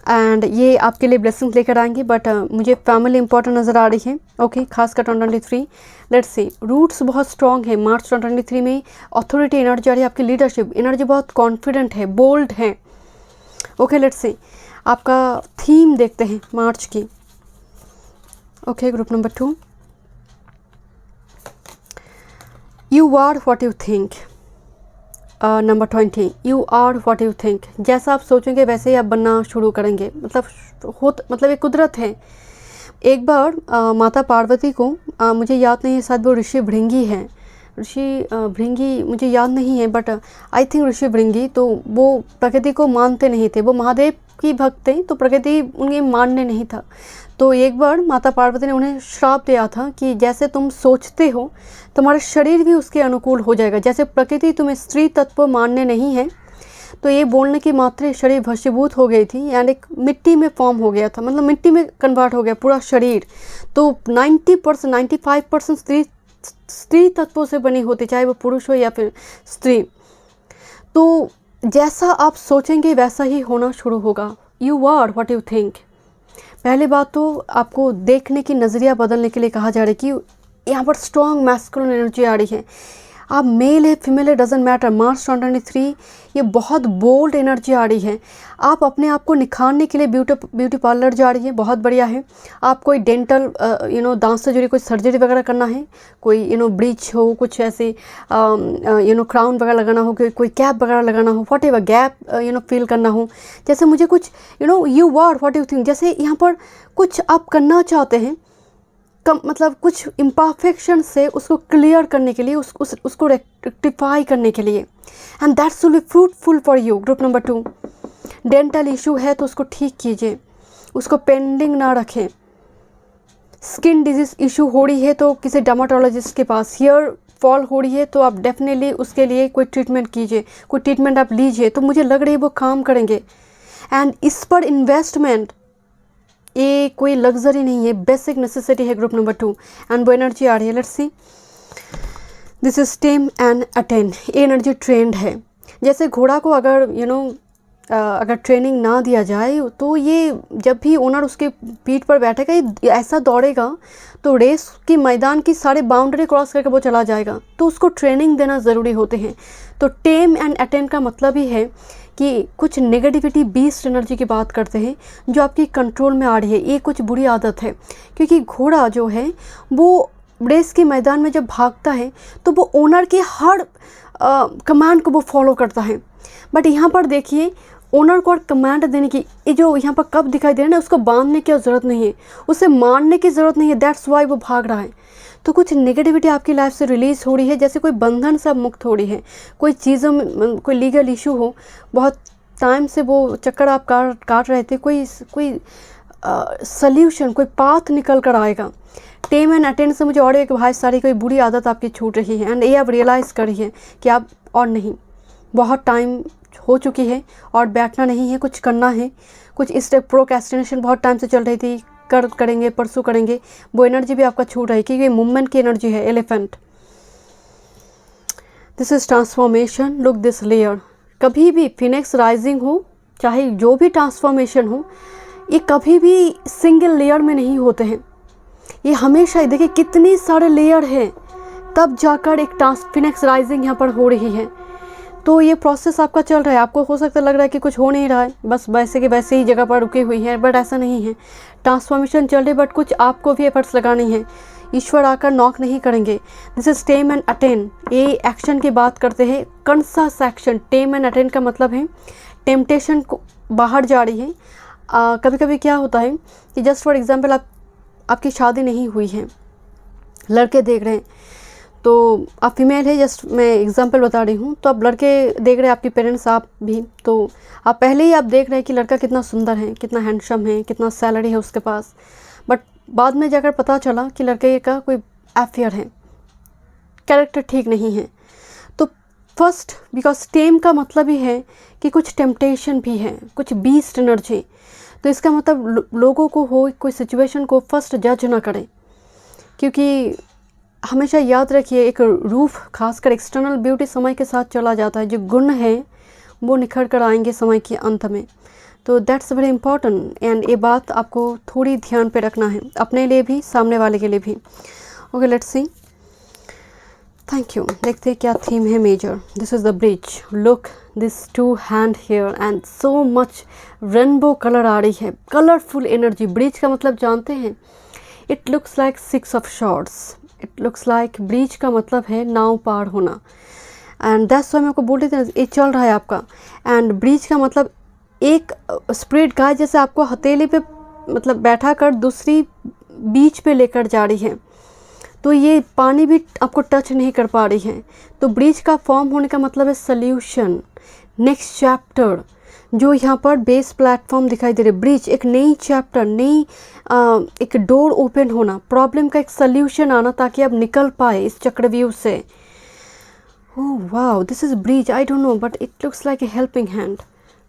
एंड ये आपके लिए ब्लेसिंग्स लेकर आएंगे। बट मुझे फैमिली इंपॉर्टेंट नज़र आ रही है। ओके, खासकर 2023, लेट्स सी, रूट्स बहुत स्ट्रॉन्ग है मार्च 2023 में। अथॉरिटी एनर्जी आ रही है, आपकी लीडरशिप एनर्जी बहुत कॉन्फिडेंट है, बोल्ड है। ओके, लेट्स सी आपका थीम देखते हैं मार्च की। Okay, group number 2, you are what you think. Number 20, you are what you think. जैसा आप सोचेंगे वैसे ही आप बनना शुरू करेंगे, मतलब ये कुदरत है। एक बार माता पार्वती को मुझे याद नहीं है, शायद वो ऋषि भृंगी है, ऋषि भृंगी मुझे याद नहीं है, बट आई थिंक ऋषि भृंगी, तो वो प्रकृति को मानते नहीं थे, वो महादेव की भक्त थे, तो प्रकृति उन्हें मानने नहीं था। तो एक बार माता पार्वती ने उन्हें श्राप दिया था कि जैसे तुम सोचते हो तुम्हारा शरीर भी उसके अनुकूल हो जाएगा। जैसे प्रकृति तुम्हें स्त्री तत्व मानने नहीं है, तो ये बोलने की मात्र शरीर भस्मीभूत हो गई थी एंड एक मिट्टी में फॉर्म हो गया था, मतलब मिट्टी में कन्वर्ट हो गया पूरा शरीर। तो 90% 95% स्त्री तत्वों से बनी होती, चाहे वो पुरुष हो या फिर स्त्री। तो जैसा आप सोचेंगे वैसा ही होना शुरू होगा। You are what you think. पहली बात तो आपको देखने की नज़रिया बदलने के लिए कहा जा रहा है कि यहाँ पर स्ट्रॉन्ग मैस्कुलिन एनर्जी आ रही है। आप मेल है फीमेल है डजेंट मैटर, मार्च 2023 ये बहुत बोल्ड एनर्जी आ रही है। आप अपने आप को निखारने के लिए ब्यूटी पार्लर जा रही है, बहुत बढ़िया है। आप कोई डेंटल दांत से जुड़ी कोई सर्जरी वगैरह करना है, कोई ब्रीच हो, कुछ ऐसे क्राउन वगैरह लगाना हो, कोई कैप वगैरह लगाना हो, वॉट एवर गैप फील करना हो। जैसे मुझे कुछ you are what you think, जैसे यहाँ पर कुछ आप करना चाहते हैं, मतलब कुछ इम्परफेक्शन से उसको क्लियर करने के लिए, उसको रेक्टिफाई करने के लिए, and that's will be fruitful for you. Group number 2, dental issue है तो उसको ठीक कीजिए, उसको पेंडिंग ना रखें। स्किन डिजीज इशू हो रही है तो किसी डर्माटोलॉजिस्ट के पास, हेयर फॉल हो रही है तो आप डेफिनेटली उसके लिए कोई ट्रीटमेंट कीजिए, कोई ट्रीटमेंट आप लीजिए, तो मुझे लग रही है वो काम करेंगे। एंड इस पर इन्वेस्टमेंट ये कोई लग्जरी नहीं है, बेसिक नेसेसिटी है। ग्रुप नंबर 2, एंड वो एनर्जी आ रही है, let's see, this is time and attain. ये एनर्जी ट्रेंड है। जैसे घोड़ा को अगर अगर ट्रेनिंग ना दिया जाए तो ये जब भी ओनर उसके पीठ पर बैठेगा ये ऐसा दौड़ेगा तो रेस की मैदान की सारे बाउंड्री क्रॉस करके वो चला जाएगा। तो उसको ट्रेनिंग देना ज़रूरी होते हैं। तो टेम एंड अटेंड का मतलब ही है कि कुछ नेगेटिविटी बीस्ट एनर्जी की बात करते हैं जो आपकी कंट्रोल में आ रही है। ये कुछ बुरी आदत है, क्योंकि घोड़ा जो है वो रेस के मैदान में जब भागता है तो वो ओनर के हर कमांड को वो फॉलो करता है। बट यहाँ पर देखिए ओनर को कमांड देने की ये जो यहाँ पर कब दिखाई दे रहा है ना, उसको बांधने की ज़रूरत नहीं है, उसे मारने की ज़रूरत नहीं है, दैट्स वाई वो भाग रहा है। तो कुछ नेगेटिविटी आपकी लाइफ से रिलीज़ हो रही है, जैसे कोई बंधन से मुक्त हो रही है। कोई चीज़ों में कोई लीगल इशू हो, बहुत टाइम से वो चक्कर आप काट रहे थे, कोई सल्यूशन, कोई पाथ निकल कर आएगा। टेम एंड अटेंड से मुझे और एक भाई सारी कोई बुरी आदत आपकी छूट रही है एंड ये आप रियलाइज़ कर रही है कि आप और नहीं, बहुत टाइम हो चुकी है और बैठना नहीं है, कुछ करना है। कुछ इस टाइप प्रोक्रेस्टिनेशन बहुत टाइम से चल रही थी, करेंगे परसों करेंगे, वो एनर्जी भी आपका छूट रही है क्योंकि ये मूवमेंट की एनर्जी है। Elephant, this is transformation, look this layer. कभी भी फिनिक्स राइजिंग हो, चाहे जो भी ट्रांसफॉर्मेशन हो, ये कभी भी सिंगल लेयर में नहीं होते हैं। ये हमेशा, देखिए कितने सारे लेयर हैं, तब जाकर एक फिनिक्स राइजिंग यहाँ पर हो रही है। तो ये प्रोसेस आपका चल रहा है। आपको हो सकता है लग रहा है कि कुछ हो नहीं रहा है, बस वैसे के वैसे ही जगह पर रुकी हुई है, बट ऐसा नहीं है। ट्रांसफॉर्मेशन चल रही है, बट कुछ आपको भी एफर्ट्स लगानी है। ईश्वर आकर नॉक नहीं करेंगे। This is time and attain. ये एक्शन की बात करते हैं, कंसस एक्शन। टेम एंड अटेन का मतलब है टेम्पटेशन को बाहर जा रही है। कभी कभी क्या होता है कि जस्ट फॉर एग्जाम्पल आपकी शादी नहीं हुई है, लड़के देख रहे हैं, तो आप फीमेल है, जस्ट मैं एग्जांपल बता रही हूँ, तो आप लड़के देख रहे हैं, आपके पेरेंट्स आप भी, तो आप पहले ही आप देख रहे हैं कि लड़का कितना सुंदर है, कितना हैंडसम है, कितना सैलरी है उसके पास, बट बाद में जाकर पता चला कि लड़के का कोई अफेयर है, कैरेक्टर ठीक नहीं है। तो फर्स्ट, बिकॉज टेम का मतलब ही है कि कुछ टेम्पटेशन भी है, कुछ बीस्ट एनर्जी। तो इसका मतलब लोगों को हो, कोई सिचुएशन को फर्स्ट जज ना करें, क्योंकि हमेशा याद रखिए एक रूप, खासकर एक्सटर्नल ब्यूटी समय के साथ चला जाता है, जो गुण है वो निखर कर आएंगे समय के अंत में। तो दैट्स वेरी इंपॉर्टेंट एंड ये बात आपको थोड़ी ध्यान पे रखना है, अपने लिए भी, सामने वाले के लिए भी। Okay, let's see. Thank you. देखते हैं क्या थीम है major. This is the bridge. Look this 2 hand here and so much rainbow colour आ रही है, कलरफुल एनर्जी। ब्रिज का मतलब जानते हैं, it looks like 6 of swords. It looks like bridge का मतलब है नाव पार होना, एंड दैट्स वाई मैं आपको बोल रही थी ये चल रहा है आपका। एंड ब्रिज का मतलब एक स्प्रिट गाय जैसे आपको हथेली पे मतलब बैठा कर दूसरी बीच पे लेकर जा रही है, तो ये पानी भी आपको टच नहीं कर पा रही है। तो ब्रिज का फॉर्म होने का मतलब है सल्यूशन, नेक्स्ट चैप्टर, जो यहाँ पर बेस प्लेटफॉर्म दिखाई दे रहे। ब्रिज एक नई चैप्टर, नई एक डोर ओपन होना, प्रॉब्लम का एक सल्यूशन आना, ताकि आप निकल पाए इस चक्रव्यूह से। Oh wow, this is bridge. I don't know but it looks like a helping hand.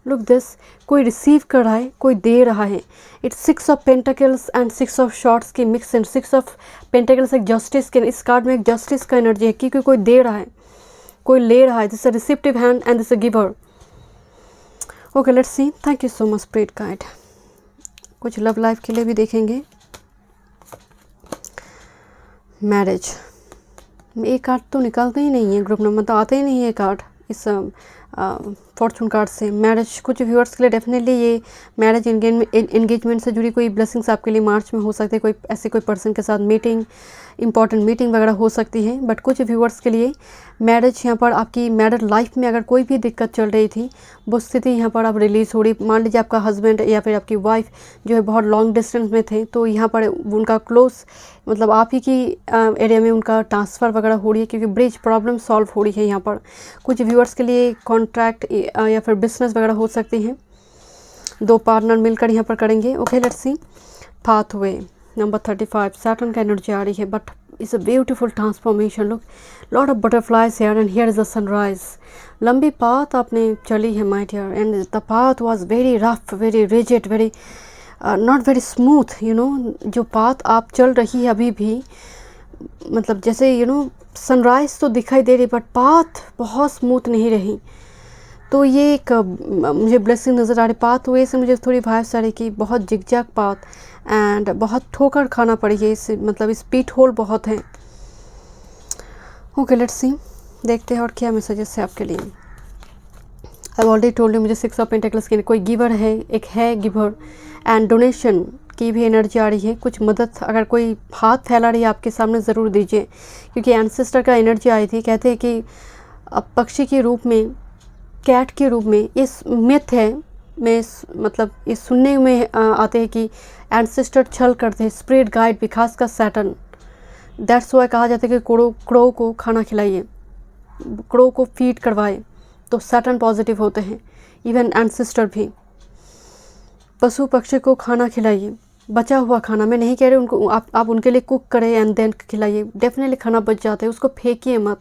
Look this, कोई रिसीव कर रहा है, कोई दे रहा है। It's 6 of pentacles and 6 of shorts की मिक्स एंड 6 ऑफ पेंटिकल्स एक जस्टिस के, इस कार्ड में एक जस्टिस का एनर्जी है, क्योंकि कोई दे रहा है, कोई ले रहा है। This a receptive hand and this a giver. Okay, let's see. Thank you so much spirit guide. कुछ लव लाइफ के लिए भी देखेंगे। मैरिज, ये कार्ड तो निकलते ही नहीं है ग्रुप नंबर, तो आते ही नहीं है कार्ड इस फॉर्चून कार्ड से। मैरिज, कुछ व्यूअर्स के लिए डेफिनेटली ये मैरिज एंगेजमेंट से जुड़ी कोई ब्लेसिंग्स आपके लिए मार्च में हो सकती है। कोई ऐसे कोई पर्सन के साथ मीटिंग, इंपॉर्टेंट मीटिंग वगैरह हो सकती है। बट कुछ व्यूअर्स के लिए मैरिज, यहाँ पर आपकी मैरिड लाइफ में अगर कोई भी दिक्कत चल रही थी, वो स्थिति यहाँ पर अब रिलीज़ हो रही। मान लीजिए आपका हस्बैंड या फिर आपकी वाइफ जो है बहुत लॉन्ग डिस्टेंस में थे, तो यहाँ पर उनका क्लोज मतलब आप ही की एरिया में उनका ट्रांसफ़र वगैरह हो रही है, क्योंकि ब्रिज प्रॉब्लम सॉल्व हो रही है यहाँ पर। कुछ व्यूअर्स के लिए कॉन्ट्रैक्ट या फिर बिजनेस वगैरह हो सकती हैं, 2 पार्टनर मिलकर यहाँ पर करेंगे। Okay, let's see. Pathway number 35, Saturn का एनर्जी आ रही है, but it's a beautiful transformation. Look, lot of butterflies here and here is a sunrise. लंबी पाथ आपने चली है my dear, and the path was very rough, very rigid, very not very smooth. You know, जो path आप चल रही है अभी भी, मतलब जैसे सनराइज़ तो दिखाई दे रही, बट पाथ बहुत स्मूथ नहीं रही। तो ये एक मुझे ब्लेसिंग नज़र आ रही। पाथ वे से मुझे थोड़ी वाइब्स आ रही कि बहुत जिगजैग पाथ एंड बहुत ठोकर खाना पड़ी है, इस मतलब इस पीट होल बहुत हैं। ओके लेट्स सी, देखते हैं और क्या मैसेजेस है आपके लिए। आई ऑलरेडी टोल्ड यू, मुझे 6 ऑफ पेंटिकल्स की कोई गिवर है, एक है गिवर एंड डोनेशन की भी एनर्जी आ रही है। कुछ मदद अगर कोई हाथ फैला रही है आपके सामने ज़रूर दीजिए, क्योंकि एंसेस्टर का एनर्जी आई थी। कहते हैं कि पक्षी के रूप में, कैट के रूप में, इस मिथ है में मतलब ये सुनने में आते हैं कि एंसेस्टर छल करते हैं, स्पिरिट गाइड भी, खास कर सैटर्न। दैट्स वाई कहा जाता है कि क्रो को खाना खिलाइए, क्रो को फीड करवाए तो सैटर्न पॉजिटिव होते हैं। इवन एंसेस्टर भी, पशु पक्षी को खाना खिलाइए, बचा हुआ खाना, मैं नहीं कह रही उनको आप उनके लिए कुक करें एंड देन खिलाइए, डेफिनेटली खाना बच जाता है, उसको फेंकिए मत।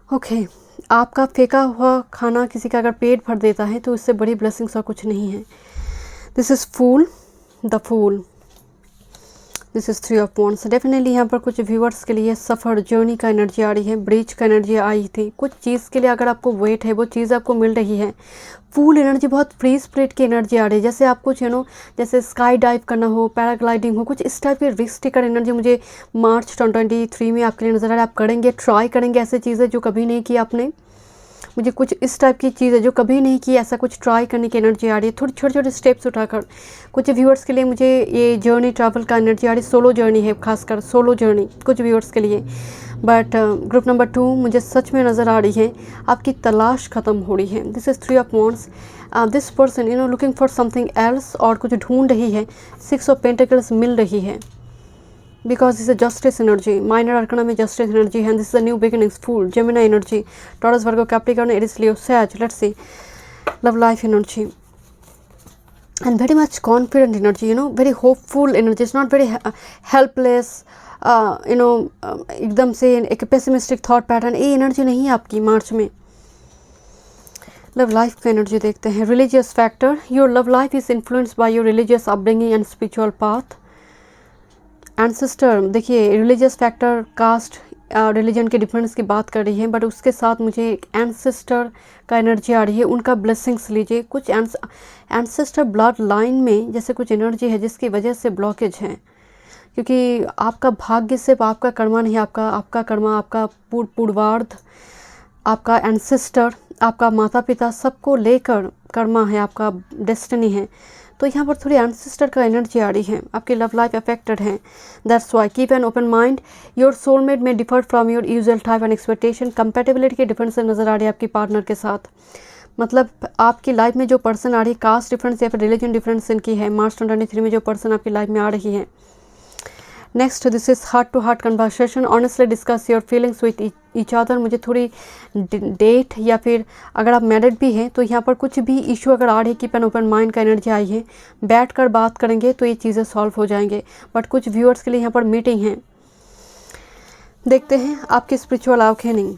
ओके आपका फेंका हुआ खाना किसी का अगर पेट भर देता है तो इससे बड़ी ब्लेसिंग्स और कुछ नहीं है। This is fool, the fool, this is 3 of wands. Definitely यहाँ पर कुछ व्यूअर्स के लिए सफ़र, जर्नी का एनर्जी आ रही है, ब्रिज का एनर्जी आई थी। कुछ चीज़ के लिए अगर आपको वेट है वो चीज़ आपको मिल रही है। फूल एनर्जी बहुत फ्री स्पिरिट की एनर्जी आ रही है, जैसे आप कुछ जैसे स्काई डाइव करना हो, पैराग्लाइडिंग हो, कुछ इस टाइप की रिस्क टेकर एनर्जी मुझे मार्च 2023 में आपके लिए नज़र आ रहा है। आप करेंगे, ट्राई करेंगे ऐसे चीज़ें जो कभी नहीं की आपने। मुझे कुछ इस टाइप की चीज़ है जो कभी नहीं की, ऐसा कुछ ट्राई करने की एनर्जी आ रही है, थोड़ी छोटे छोटे स्टेप्स उठाकर। कुछ व्यूअर्स के लिए मुझे ये जर्नी, ट्रैवल का एनर्जी आ रही है, सोलो जर्नी है, खासकर सोलो जर्नी कुछ व्यूअर्स के लिए। बट ग्रुप नंबर 2 मुझे सच में नज़र आ रही है आपकी तलाश ख़त्म हो रही है। This is 3 of wands. This person looking for something else, और कुछ ढूंढ रही है। 6 ऑफ पेंटिकल्स मिल रही है, because this is a justice energy, minor arcana में justice energy है, and this is a new beginnings, Fool, Gemini energy, Taurus, Virgo, Capricorn, Aries, Leo, Sag. Let's see, love life energy and very much confident energy, very hopeful energy. It's not very helpless, एकदम से एक pessimistic thought pattern, ये energy नहीं है आपकी मार्च में। Love life का energy देखते हैं। Religious factor, your love life is influenced by your religious upbringing and spiritual path. Ancestor, देखिए रिलीजियस फैक्टर, कास्ट, रिलीजन के डिफरेंस की बात कर रही है, बट उसके साथ मुझे एक एंसेस्टर का एनर्जी आ रही है, उनका ब्लेसिंग्स लीजिए। कुछ एंसेस्टर ब्लड लाइन में जैसे कुछ एनर्जी है जिसकी वजह से ब्लॉकेज है, क्योंकि आपका भाग्य सिर्फ आपका कर्मा नहीं, आपका कर्मा, आपका पूर्वार्ध, आपका एंसेस्टर, आपका माता पिता, सबको लेकर कर्मा है, आपका डेस्टिनी है। तो यहाँ पर थोड़ी एंसेस्टर का एनर्जी आ रही है, आपकी लव लाइफ अफेक्टेड है। That's why keep an open mind, your soulmate may differ from your usual type and expectation. Compatibility के डिफरेंस नज़र आ रही है आपकी पार्टनर के साथ, मतलब आपकी लाइफ में जो पर्सन आ रही है, कास्ट डिफरेंस या फिर रिलीजन डिफरेंस इनकी है मार्च 2023 में जो पर्सन आपकी लाइफ में आ रही है। Next, this is heart to heart conversation, honestly discuss your feelings with each other. मुझे थोड़ी डेट या फिर अगर आप मैरिड भी हैं तो यहाँ पर कुछ भी इशू अगर आ रही है, कीप एन ओपन माइंड का एनर्जी आई है, बैठ कर बात करेंगे तो ये चीज़ें सॉल्व हो जाएंगे। बट कुछ व्यूअर्स के लिए यहाँ पर मीटिंग है। देखते हैं आपकी spiritual awakening.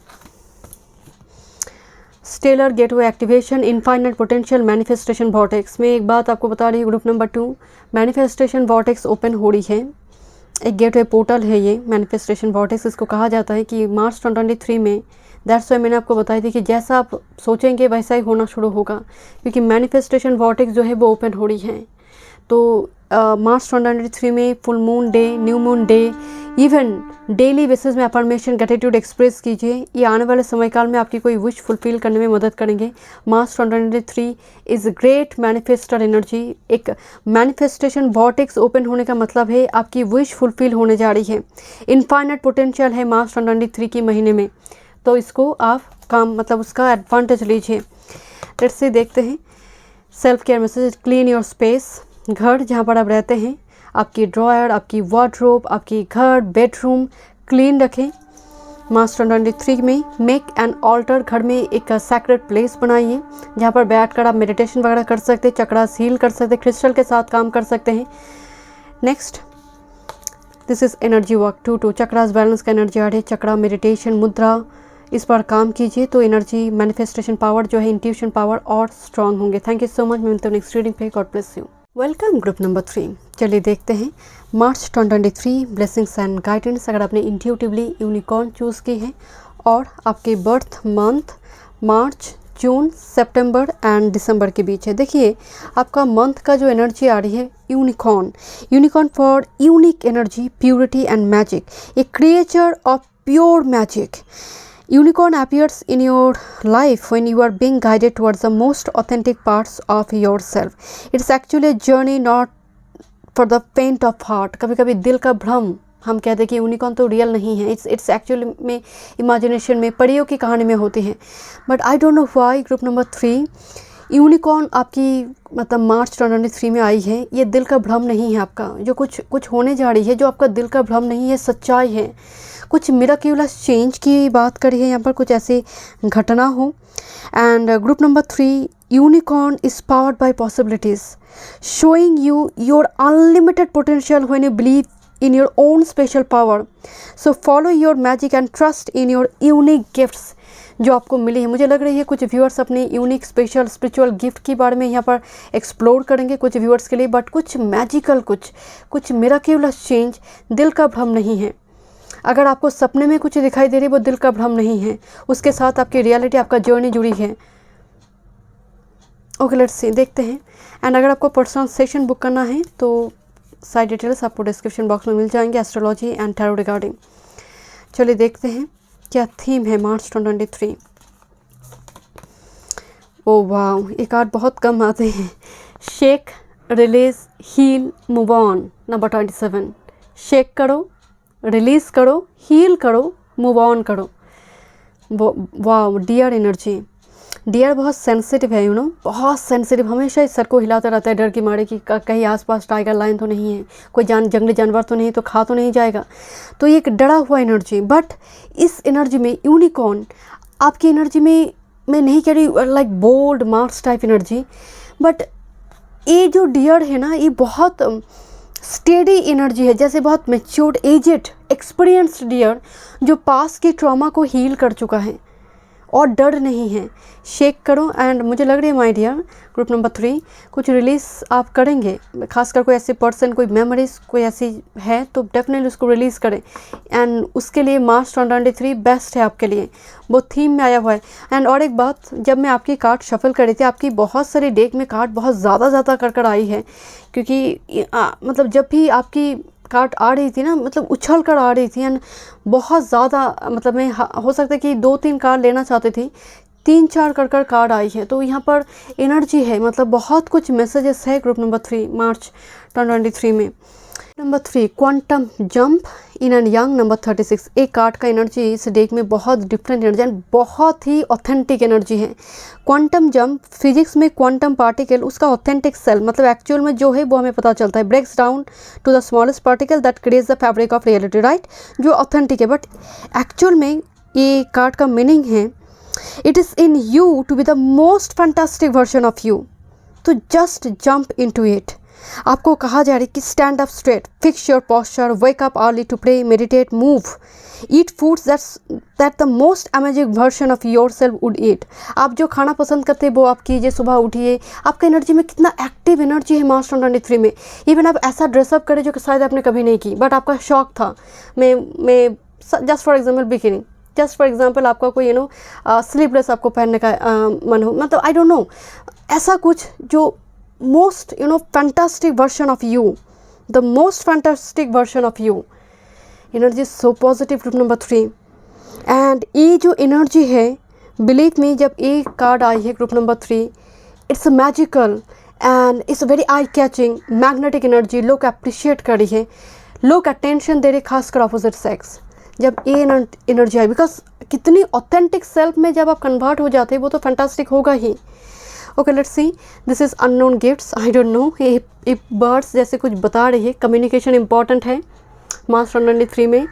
Stellar gateway activation, infinite potential manifestation vortex. मैं एक बात आपको बता रही हूँ, group number 2 manifestation vortex open हो रही है, एक गेटवे पोर्टल है ये मैनिफेस्टेशन वॉर्टेक्स, इसको कहा जाता है कि मार्च 2023 में। दैट्स वाई मैंने आपको बताई थी कि जैसा आप सोचेंगे वैसा ही होना शुरू होगा, क्योंकि मैनिफेस्टेशन वॉर्टेक्स जो है वो ओपन हो रही है। तो मार्च 2023 में full moon day, new moon day, even daily basis में अफर्मेशन, ग्रेटिट्यूड एक्सप्रेस कीजिए। ये आने वाले समय काल में आपकी कोई विश फुलफिल करने में मदद करेंगे। मार्च 2023 इज़ ग्रेट मैनिफेस्टर एनर्जी। एक मैनिफेस्टेशन वॉर्टेक्स ओपन होने का मतलब है आपकी विश फुलफिल होने जा रही है। इनफाइनाइट पोटेंशियल है मार्च 2023 के महीने में, तो इसको आप मतलब उसका एडवांटेज लीजिए। लेट्स से देखते हैं self care message. Clean your space, घर जहाँ पर आप रहते हैं, आपकी ड्रॉयर, आपकी वार्डरोब, आपकी घर, बेडरूम क्लीन रखें। मार्च 2023 में मेक एन ऑल्टर, घर में एक सैक्रेड प्लेस बनाइए जहाँ पर बैठकर आप मेडिटेशन वगैरह कर सकते हैं, चक्रास हील कर सकते हैं, क्रिस्टल के साथ काम कर सकते हैं। Next, this is energy work 2 chakras balance का एनर्जी आ रही है। चक्रा, मेडिटेशन, मुद्रा, इस पर काम कीजिए तो एनर्जी, मैनिफेस्टेशन पावर जो है, इंट्यूशन पावर और स्ट्रांग होंगे। Thank you so much. मैं मिलता हूँ नेक्स्ट रीडिंग पे। God bless you. Welcome group number 3। चलिए देखते हैं मार्च 2023 ब्लेसिंग्स एंड गाइडेंस। अगर आपने इंट्यूटिवली यूनिकॉर्न चूज़ की है और आपके बर्थ मंथ मार्च जून, सितंबर एंड दिसंबर के बीच है। देखिए आपका मंथ का जो एनर्जी आ रही है unicorn, unicorn for unique energy, purity and magic, A creature of pure magic. Unicorn appears in your life when you are being guided towards the most authentic parts of yourself. It's actually a journey not for the faint of heart. कभी कभी दिल का भ्रम, हम कहते हैं कि unicorn तो रियल नहीं है, इट्स एक्चुअली में इमेजिनेशन में, परियों की कहानी में होती हैं। But I don't know why group number 3 unicorn आपकी मतलब मार्च 2023 में आई है। ये दिल का भ्रम नहीं है आपका, जो कुछ होने जा रही है, जो आपका दिल का भ्रम नहीं है, सच्चाई है। कुछ मिराक्युलस चेंज की बात करी है यहाँ पर, कुछ ऐसी घटना हो। And group number 3 unicorn is powered by possibilities, showing you your unlimited potential when you believe in your own special power. So follow your magic and trust in your unique gifts जो आपको मिली है। मुझे लग रही है कुछ viewers अपनी unique special spiritual gift के बारे में यहाँ पर एक्सप्लोर करेंगे कुछ व्यूअर्स के लिए। बट कुछ मैजिकल, कुछ मिराक्युलस चेंज, दिल का भ्रम नहीं है। अगर आपको सपने में कुछ दिखाई दे रही है वो दिल का भ्रम नहीं है, उसके साथ आपकी रियलिटी, आपका जर्नी जुड़ी है। ओके लेट्स सी, देखते हैं। एंड अगर आपको पर्सनल सेशन बुक करना है तो साइड डिटेल्स आपको डिस्क्रिप्शन बॉक्स में मिल जाएंगे, एस्ट्रोलॉजी एंड टैरो रिगार्डिंग। चलिए देखते हैं क्या थीम है मार्च 2023। ओ वाह, ये कार्ड बहुत कम आते हैं। Shake, release, heal, move on, number 27। Shake करो, रिलीज़ करो, हील करो, मूव ऑन करो। वाह, डियर एनर्जी। डियर बहुत सेंसिटिव है, बहुत सेंसिटिव, हमेशा इस सर को हिलाता रहता है डर की मारे कि कहीं आसपास टाइगर लाइन तो नहीं है, कोई जंगली जानवर तो नहीं, तो खा तो नहीं जाएगा। तो ये एक डरा हुआ एनर्जी। बट इस एनर्जी में यूनिकॉर्न आपकी एनर्जी में, मैं नहीं कह रही like bold Mars type energy, but ये जो डियर है ना, ये बहुत स्टेडी एनर्जी है, जैसे बहुत मैच्योर्ड, एजेड, एक्सपीरियंस्ड डियर जो पास के ट्रॉमा को हील कर चुका है और डर नहीं है। शेक करो। एंड मुझे लग रही है माय डियर ग्रुप नंबर 3 कुछ रिलीज़ आप करेंगे, खासकर कोई ऐसे पर्सन, कोई मेमोरीज कोई ऐसी है तो डेफिनेटली उसको रिलीज़ करें। एंड उसके लिए मार्च 2023 बेस्ट है आपके लिए, वो थीम में आया हुआ है। एंड और एक बात, जब मैं आपकी कार्ड शफल कर रही थी, आपकी बहुत सारी डेक में कार्ड बहुत ज़्यादा कर आई है, क्योंकि मतलब जब भी आपकी कार्ड आ रही थी ना, मतलब उछल कर आ रही थी। एंड बहुत ज़्यादा, मतलब मैं हो सकता है कि 2-3 कार्ड लेना चाहती थी, 3-4 कर कार्ड आई है। तो यहाँ पर एनर्जी है, मतलब बहुत कुछ मैसेजेस है ग्रुप नंबर 3 मार्च 2023 में। Number 3 quantum jump in and young, number 36। एक कार्ड का एनर्जी इस डेक में बहुत डिफरेंट एनर्जी एंड बहुत ही ऑथेंटिक एनर्जी है। क्वांटम जंप, फिजिक्स में क्वांटम पार्टिकल, उसका ऑथेंटिक सेल, मतलब एक्चुअल में जो है वो हमें पता चलता है, breaks down to the smallest particle that creates the fabric of reality, right, जो ऑथेंटिक है। बट एक्चुअल में ये कार्ड का मीनिंग है, it is in you to be the most fantastic version of you, तो जस्ट जंप इनटू इट। आपको कहा जा रहा है कि stand up straight, fix your posture, wake up early to pray, meditate, move, eat foods that the most amazing version of yourself would eat. आप जो खाना पसंद करते हैं वो आप कीजिए, सुबह उठिए। आपका एनर्जी में कितना एक्टिव एनर्जी है मार्च 2023 में। इवन आप ऐसा ड्रेसअप करें जो कि शायद आपने कभी नहीं की, बट आपका शौक था। मैं just for example bikini, just for example आपका कोई स्लीव ड्रेस आपको पहनने का मन हो, मतलब आई डोंट नो, ऐसा कुछ जो most fantastic version of you, the most fantastic version of you. Energy is so positive group number 3. and ये जो energy है, believe me, जब एक कार्ड आई है group number 3, it's a magical and it's a very eye catching magnetic energy। लोग appreciate कर रही है, लोग अटेंशन दे रहे, खासकर अपोजिट सेक्स जब ये एनर्जी आई, बिकॉज कितनी ऑथेंटिक सेल्फ में जब आप कन्वर्ट हो जाते हैं वो तो फैंटास्टिक होगा ही। Okay let's see, this is unknown gifts, I don't know, ये बर्ड्स जैसे कुछ बता रही है। कम्युनिकेशन इंपॉर्टेंट है मार्च 2023 में,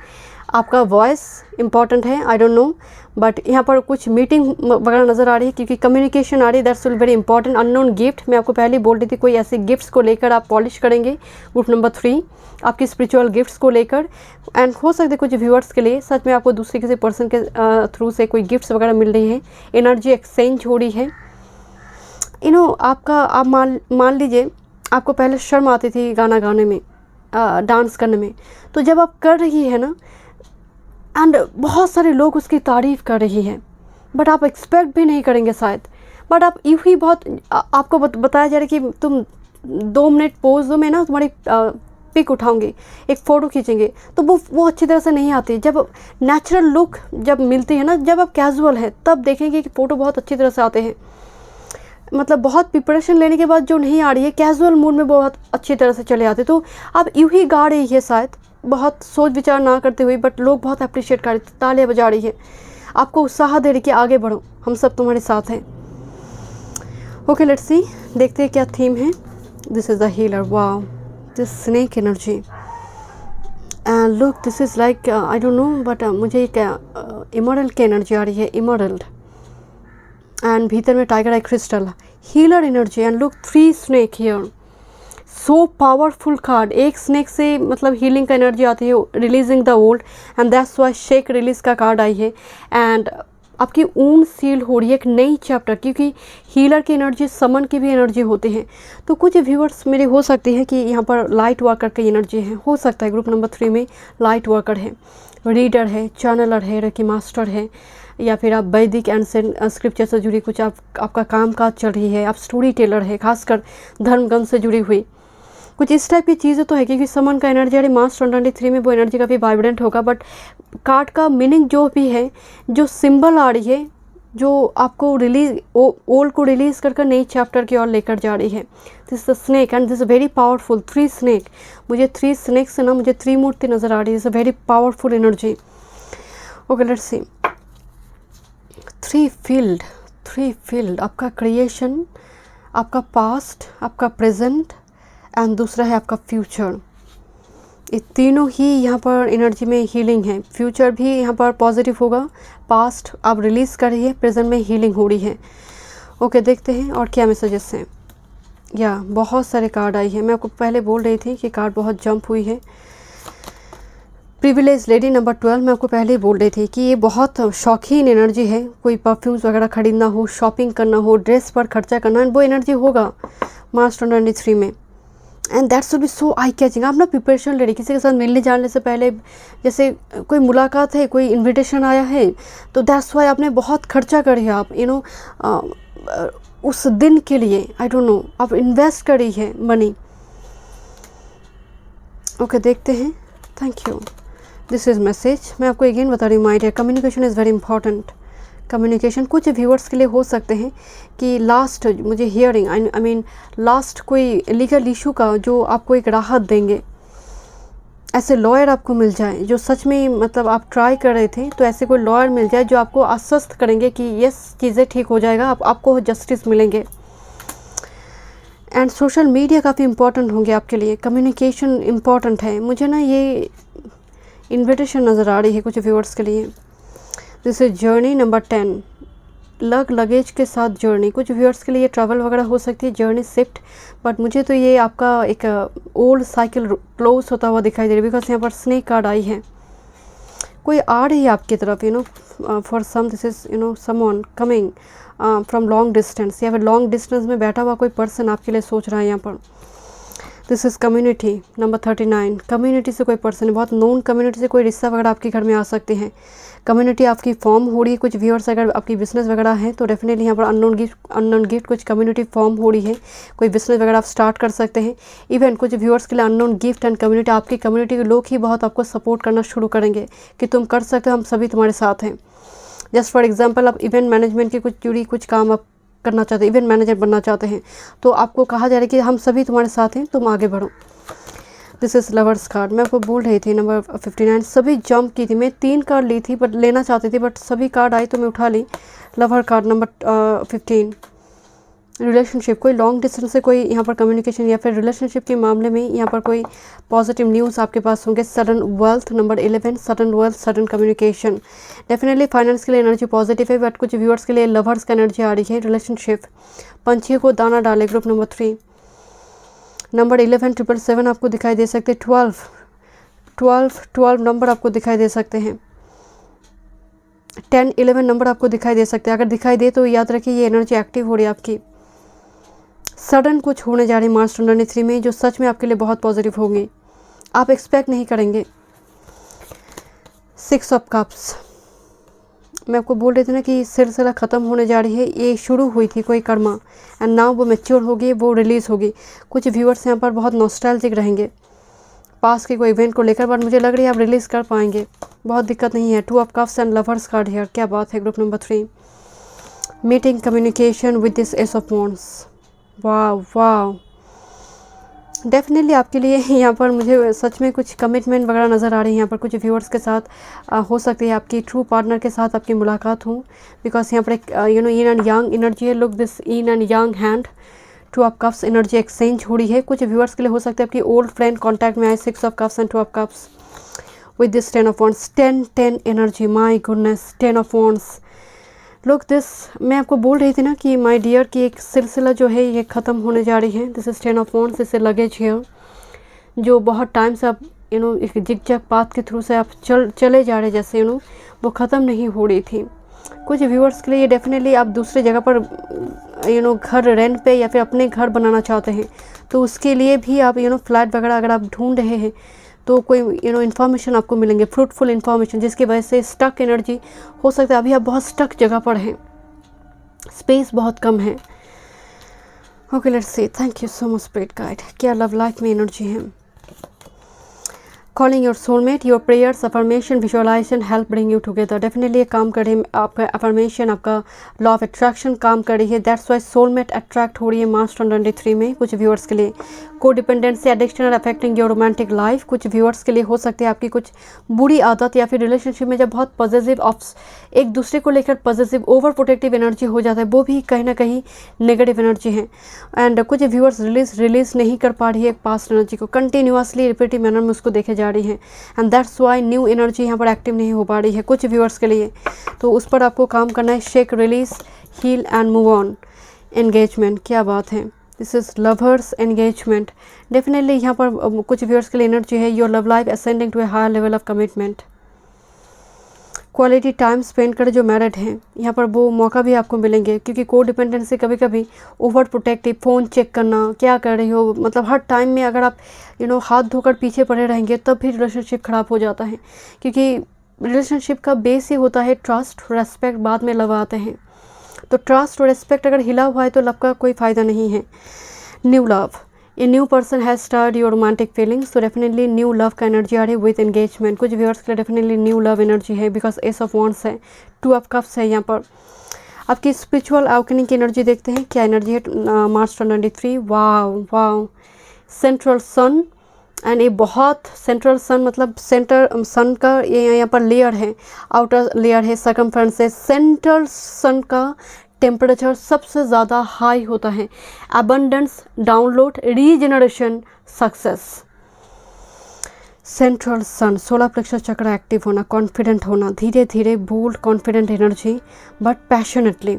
आपका वॉइस इंपॉर्टेंट है, आई डोंट नो, बट यहाँ पर कुछ मीटिंग वगैरह नज़र आ रही है क्योंकि कम्युनिकेशन आ रही है, that's will very important. Unknown gift, मैं आपको पहले बोल रही थी, कोई ऐसे गिफ्ट्स को लेकर आप पॉलिश करेंगे ग्रुप नंबर 3, आपकी स्पिरिचुअल गिफ्ट्स को लेकर। एंड हो सकते कुछ व्यूअर्स के लिए सच में आपको दूसरे किसी पर्सन के थ्रू से कोई गिफ्ट्स वगैरह मिल रही है, एनर्जी एक्सचेंज हो रही है। आपका, आप मान लीजिए आपको पहले शर्म आती थी गाना गाने में, डांस करने में, तो जब आप कर रही है ना, एंड बहुत सारे लोग उसकी तारीफ़ कर रही है, बट आप एक्सपेक्ट भी नहीं करेंगे शायद बट आप यूँ ही बहुत आपको बताया जा रहा है कि तुम 2 मिनट पोज दो, मैं ना तुम्हारी पिक उठाऊंगी, एक फ़ोटो खींचेंगे, तो वो अच्छी तरह से नहीं आती। जब नेचुरल लुक जब मिलती है ना, जब आप कैजुअल है तब देखेंगे कि फ़ोटो बहुत अच्छी तरह से आते हैं। मतलब बहुत प्रिपरेशन लेने के बाद जो नहीं आ रही है, कैजुअल मूड में बहुत अच्छी तरह से चले आते। तो आप यूँ ही गा रही है शायद, बहुत सोच विचार ना करते हुए, बट लोग बहुत अप्रिशिएट कर रहे, तालियां बजा रही है, आपको उत्साह दे रही कि आगे बढ़ो, हम सब तुम्हारे साथ हैं। ओके, लेट्स सी, देखते हैं क्या थीम है। This is the healer, wow, this snake energy and look, this is like I don't know, but मुझे एक इमरल्ड की एनर्जी आ रही है, इमरल्ड, एंड भीतर में tiger I crystal, healer energy and look 3 snake here, so powerful card. एक snake से मतलब हीलिंग का एनर्जी आती है, releasing the old, and that's why shake release का कार्ड आई है। एंड आपकी ऊन सील हो रही है एक नई चैप्टर, क्योंकि हीलर की एनर्जी समन की भी एनर्जी होती है। तो कुछ व्यूअर्स मेरे हो सकती है कि यहाँ पर लाइट वर्कर की एनर्जी है, हो सकता है ग्रुप नंबर 3 में लाइट वर्कर है, रीडर है, चैनलर है, रेकी मास्टर है, या फिर आप वैदिक एंसेंट स्क्रिप्चर से जुड़ी कुछ आपका काम काज चल रही है, आप स्टोरी टेलर है, खासकर धर्मग्रंथ से जुड़ी हुई कुछ इस टाइप की चीज़ें तो है, क्योंकि समन का एनर्जी अरे मार्च 2023 में वो एनर्जी काफ़ी वाइब्रेंट होगा। बट कार्ड का मीनिंग जो भी है, जो सिंबल आ रही है, जो आपको रिलीज ओल्ड को रिलीज कर नई चैप्टर की ओर लेकर जा रही है। This the snake and this very powerful 3 snake, मुझे 3 स्नेक से ना मुझे त्रिमूर्ति नज़र आ रही है, is a very powerful energy. Okay, let's C, 3 field, आपका क्रिएशन, आपका पास्ट, आपका प्रेजेंट एंड दूसरा है आपका फ्यूचर। ये तीनों ही यहाँ पर एनर्जी में हीलिंग है। फ्यूचर भी यहाँ पर पॉजिटिव होगा, पास्ट आप रिलीज़ कर रही है, प्रेजेंट में हीलिंग हो रही है। ओके, देखते हैं और क्या मैसेजेस हैं। या बहुत सारे कार्ड आई है, मैं आपको पहले बोल रही थी कि कार्ड बहुत जंप हुई है। प्रिविलेज लेडी नंबर 12, मैं आपको पहले ही बोल रही थी कि ये बहुत शौकीन एनर्जी है। कोई परफ्यूम्स वगैरह खरीदना हो, शॉपिंग करना हो, ड्रेस पर खर्चा करना, वो एनर्जी होगा मार्च 2023 में। And that's should be so eye catching. आप ना प्रिपरेशन ले रही, किसी के साथ मिलने जाने से पहले, जैसे कोई मुलाकात है, कोई इनविटेशन आया है, तो दैट्स वाई आपने बहुत खर्चा करी है, आप उस दिन के लिए, आई डोंट नो, आप इन्वेस्ट करी है मनी। ओके, देखते हैं। Thank you, this is message. मैं आपको अगेन बता रही हूँ, my dear, communication is very important. Communication कुछ व्यूअर्स के लिए हो सकते हैं कि लास्ट मुझे हियरिंग, आई मीन लास्ट कोई लीगल इशू का जो आपको एक राहत देंगे, ऐसे लॉयर आपको मिल जाए जो सच में, मतलब आप ट्राई कर रहे थे, तो ऐसे कोई लॉयर मिल जाए जो आपको आश्वस्त करेंगे कि यस चीज़ें ठीक हो जाएगा, आपको जस्टिस मिलेंगे। एंड सोशल मीडिया काफ़ी इंपॉर्टेंट होंगे आपके लिए, कम्युनिकेशन इम्पॉर्टेंट है। मुझे ना ये इन्विटेशन नज़र आ रही है कुछ व्यूअर्स के लिए। This is journey number 10, luggage के साथ जर्नी। कुछ व्यूअर्स के लिए ट्रैवल वगैरह हो सकती है, जर्नी शिफ्ट, बट मुझे तो ये आपका एक ओल्ड साइकिल क्लोज होता हुआ दिखाई दे रही है, बिकॉज यहाँ पर स्नेक कार्ड आई है। कोई आ रही है आपकी तरफ, for some this is someone coming from long distance, या फिर लॉन्ग डिस्टेंस में बैठा हुआ कोई पर्सन आपके लिए सोच रहा है यहाँ पर। This is community number 39, community से कोई पर्सन है, बहुत नोन कम्युनिटी से कोई रिश्ता वगैरह आपके घर में आ सकते हैं। कम्युनिटी आपकी फॉर्म हो रही है। कुछ व्यूअर्स अगर आपकी बिजनेस वगैरह है तो डेफिनेटली यहाँ पर अननोन गिफ्ट कुछ कम्युनिटी फॉर्म हो रही है, कोई बिजनेस वगैरह आप स्टार्ट कर सकते हैं। इवन कुछ व्यूअर्स के लिए अननोन गिफ्ट एंड कम्युनिटी, आपकी कम्युनिटी के लोग ही बहुत आपको सपोर्ट करना शुरू करेंगे कि तुम कर सकते हो, हम सभी तुम्हारे साथ हैं। जस्ट फॉर एग्जाम्पल, आप इवेंट मैनेजमेंट के कुछ काम आप करना चाहते हैं, इवेंट मैनेजर बनना चाहते हैं, तो आपको कहा जा रहा है कि हम सभी तुम्हारे साथ हैं, तुम आगे बढ़ो। दिस इज़ लवर्स कार्ड, मैं आपको बोल रही थी नंबर 59, सभी जंप की थी। मैं 3 कार्ड ली थी बट लेना चाहती थी, बट सभी कार्ड आई तो मैं उठा ली। लवर कार्ड नंबर 15, रिलेशनशिप, कोई लॉन्ग डिस्टेंस से कोई यहाँ पर कम्युनिकेशन, या फिर रिलेशनशिप के मामले में यहाँ पर कोई पॉजिटिव न्यूज़ आपके पास होंगे। Sudden wealth number 11, sudden wealth, sudden communication. Definitely finance के लिए एनर्जी पॉजिटिव है, बट कुछ व्यूअर्स के लिए लवर्स का एनर्जी आ रही है। रिलेशनशिप, पंछियों को दाना डाले, ग्रुप नंबर 3, नंबर 11 777 आपको दिखाई दे सकते हैं। 12 नंबर आपको दिखाई दे सकते हैं। 10 11 नंबर आपको दिखाई दे सकते हैं। अगर दिखाई दे तो याद रखिए ये एनर्जी एक्टिव हो रही है आपकी। सडन कुछ होने जा रही है मार्च 2023 में, जो सच में आपके लिए बहुत पॉजिटिव होंगी, आप एक्सपेक्ट नहीं करेंगे। 6 ऑफ कप्स, मैं आपको बोल रही थी ना कि सिलसिला ख़त्म होने जा रही है, ये शुरू हुई थी कोई कर्मा एंड नाउ वो मैच्योर होगी, वो रिलीज़ होगी। कुछ व्यूअर्स यहाँ पर बहुत नॉस्टैल्जिक रहेंगे पास के कोई इवेंट को लेकर, बट मुझे लग रही है आप रिलीज़ कर पाएंगे, बहुत दिक्कत नहीं है। 2 of cups and lovers card है, क्या बात है। Group number 3, meeting communication with this S of wands. वाह वाह, डेफिनेटली आपके लिए यहाँ पर मुझे सच में कुछ कमिटमेंट वगैरह नज़र आ रही है। यहाँ पर कुछ व्यूअर्स के साथ हो सकती है आपकी ट्रू पार्टनर के साथ आपकी मुलाकात हो, बिकॉज यहाँ पर एक इन एंड यांग एनर्जी है। Look this in and yang hand, 2 of cups energy exchange हो रही है। कुछ व्यूअर्स के लिए हो सकता है आपकी ओल्ड फ्रेंड कॉन्टैक्ट में आए, 6 of cups and 2 of cups with this 10 of wands. 10 energy, my goodness, 10 of wands. Look this, मैं आपको बोल रही थी ना कि माय डियर की एक सिलसिला जो है ये ख़त्म होने जा रही है। दिस इज़ 10 ऑफ वॉन्ड्स, इससे लगेज है जो बहुत टाइम से आप एक जिग-जैग पाथ के थ्रू से आप चले जा रहे, जैसे वो ख़त्म नहीं हो रही थी। कुछ व्यूअर्स के लिए ये डेफिनेटली आप दूसरे जगह पर घर रेंट पे या फिर अपने घर बनाना चाहते हैं, तो उसके लिए भी आप फ्लैट वगैरह अगर आप ढूंढ रहे हैं तो कोई इन्फॉर्मेशन आपको मिलेंगे, फ्रूटफुल इन्फॉर्मेशन, जिसकी वजह से स्टक एनर्जी हो सकता है अभी आप बहुत स्टक जगह पर हैं, स्पेस बहुत कम है। Okay let's see, thank you so much spirit guide, क्या लव लाइफ में एनर्जी है। Calling your soulmate, your prayers, affirmation, visualisation help bring you together. Definitely ये काम कर रही है, आपका अफर्मेशन, आपका लॉ ऑफ अट्रैक्शन काम कर रही है। दैट्स वाई सोलमेट अट्रैक्ट हो रही है मार्च 2023 में कुछ व्यूअर्स के लिए। को डिपेंडेंसी, एडिक्शन और अफेक्टिंग योर रोमांटिक लाइफ, कुछ व्यूअर्स के लिए हो सकती है आपकी कुछ बुरी आदत या फिर रिलेशनशिप में जब बहुत पॉजिटिव एक दूसरे को लेकर पॉजिटिव ओवर प्रोटेक्टिव एनर्जी हो जाता है, वो भी कहीं ना कहीं नेगेटिव एनर्जी है। एंड कुछ व्यूअर्स रिलीज नहीं कर पा रही है पास्ट एनर्जी को, कंटिन्यूसली रिपीटिव मैनर में उसको देखे जा रही है, and that's why new energy यहाँ पर एक्टिव नहीं हो पा रही है कुछ व्यूअर्स के लिए। तो उस पर आपको काम करना है, shake, release, heal and move on. Engagement, क्या बात है, this is lovers engagement. Definitely यहाँ पर कुछ व्यूअर्स के लिए एनर्जी है, your love life ascending to a higher level of commitment. Quality time spend कर जो मैरिड हैं यहाँ पर वो मौका भी आपको मिलेंगे, क्योंकि को डिपेंडेंसी कभी कभी ओवर प्रोटेक्टिव, फ़ोन चेक करना, क्या कर रही हो, मतलब हर टाइम में अगर आप हाथ धोकर पीछे पड़े रहेंगे तब भी रिलेशनशिप ख़राब हो जाता है, क्योंकि रिलेशनशिप का बेस ही होता है ट्रस्ट, रेस्पेक्ट, बाद में लव आते हैं। तो ट्रस्ट और रेस्पेक्ट अगर हिला हुआ है तो लव का कोई फ़ायदा नहीं है। New love, a new person has start your romantic feelings, तो डेफिनेटली न्यू लव का एनर्जी आ रही है विद एंगेजमेंट। कुछ व्यूअर्स के लिए डेफिनेटली न्यू लव एनर्जी है, बिकॉज एस ऑफ वॉन्ड्स है, 2 ऑफ कप्स है। यहाँ पर आपकी स्पिरिचुअल अवेकनिंग की एनर्जी देखते हैं, क्या एनर्जी है मार्च 2023। वाव वाव, सेंट्रल सन, एंड ये बहुत सेंट्रल सन, मतलब सेंटर सन का ये यहाँ पर लेयर है, आउटर लेयर है सर्कमफ्रेंस से। सेंट्रल सन का टेम्परेचर सबसे ज़्यादा हाई होता है, abundance, download, regeneration, success. Central sun, solar plexus chakra active होना, कॉन्फिडेंट होना, धीरे धीरे bold confident energy but passionately,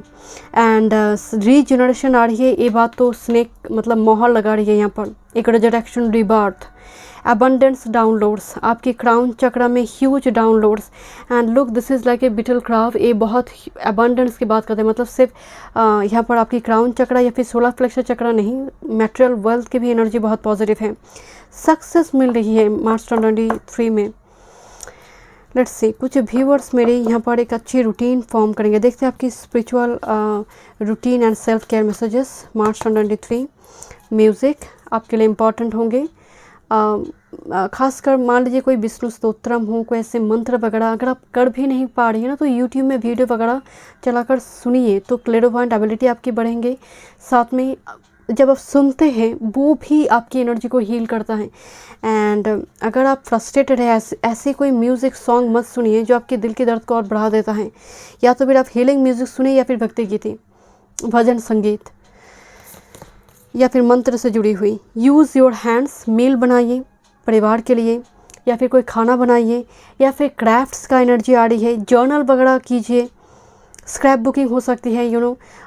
and regeneration आ रही है। ये बात तो स्नेक मतलब मोहर लगा रही है यहाँ पर, एक रिजरेक्शन, रिबर्थ, अबंडेंस, डाउनलोड्स, आपकी क्राउन चक्र में huge downloads, and look this is like a beetle craft. ये बहुत अबंडेंस की बात करते हैं, मतलब सिर्फ यहाँ पर आपकी क्राउन चक्र या फिर सोलर प्लेक्सस चक्र नहीं, मटेरियल वेल्थ की भी एनर्जी बहुत पॉजिटिव है। सक्सेस मिल रही है मार्च 2023 में। लेट्स सी, कुछ व्यूअर्स मेरे यहाँ पर एक अच्छी रूटीन फॉर्म करेंगे, देखते हैं आपकी spiritual routine and self care messages March 2023। Music आपके लिए इम्पॉर्टेंट होंगे, खासकर मान लीजिए कोई विष्णु स्तोत्रम हो, कोई ऐसे मंत्र वगैरह अगर आप कर भी नहीं पा रही है ना, तो यूट्यूब में वीडियो वगैरह चलाकर सुनिए, तो क्लेरोवॉयंट एबिलिटी आपकी बढ़ेंगे। साथ में जब आप सुनते हैं वो भी आपकी एनर्जी को हील करता है। एंड अगर आप फ्रस्ट्रेटेड है, ऐसे कोई म्यूज़िक सॉन्ग मत सुनिए जो आपके दिल के दर्द को और बढ़ा देता है, या तो फिर आप हीलिंग म्यूज़िक सुनिए या फिर भक्ति गीति, भजन संगीत या फिर मंत्र से जुड़ी हुई। यूज़ योर हैंड्स, मील बनाइए परिवार के लिए, या फिर कोई खाना बनाइए, या फिर क्राफ्ट्स का एनर्जी आ रही है, जर्नल वगैरह कीजिए, स्क्रैप बुकिंग हो सकती है,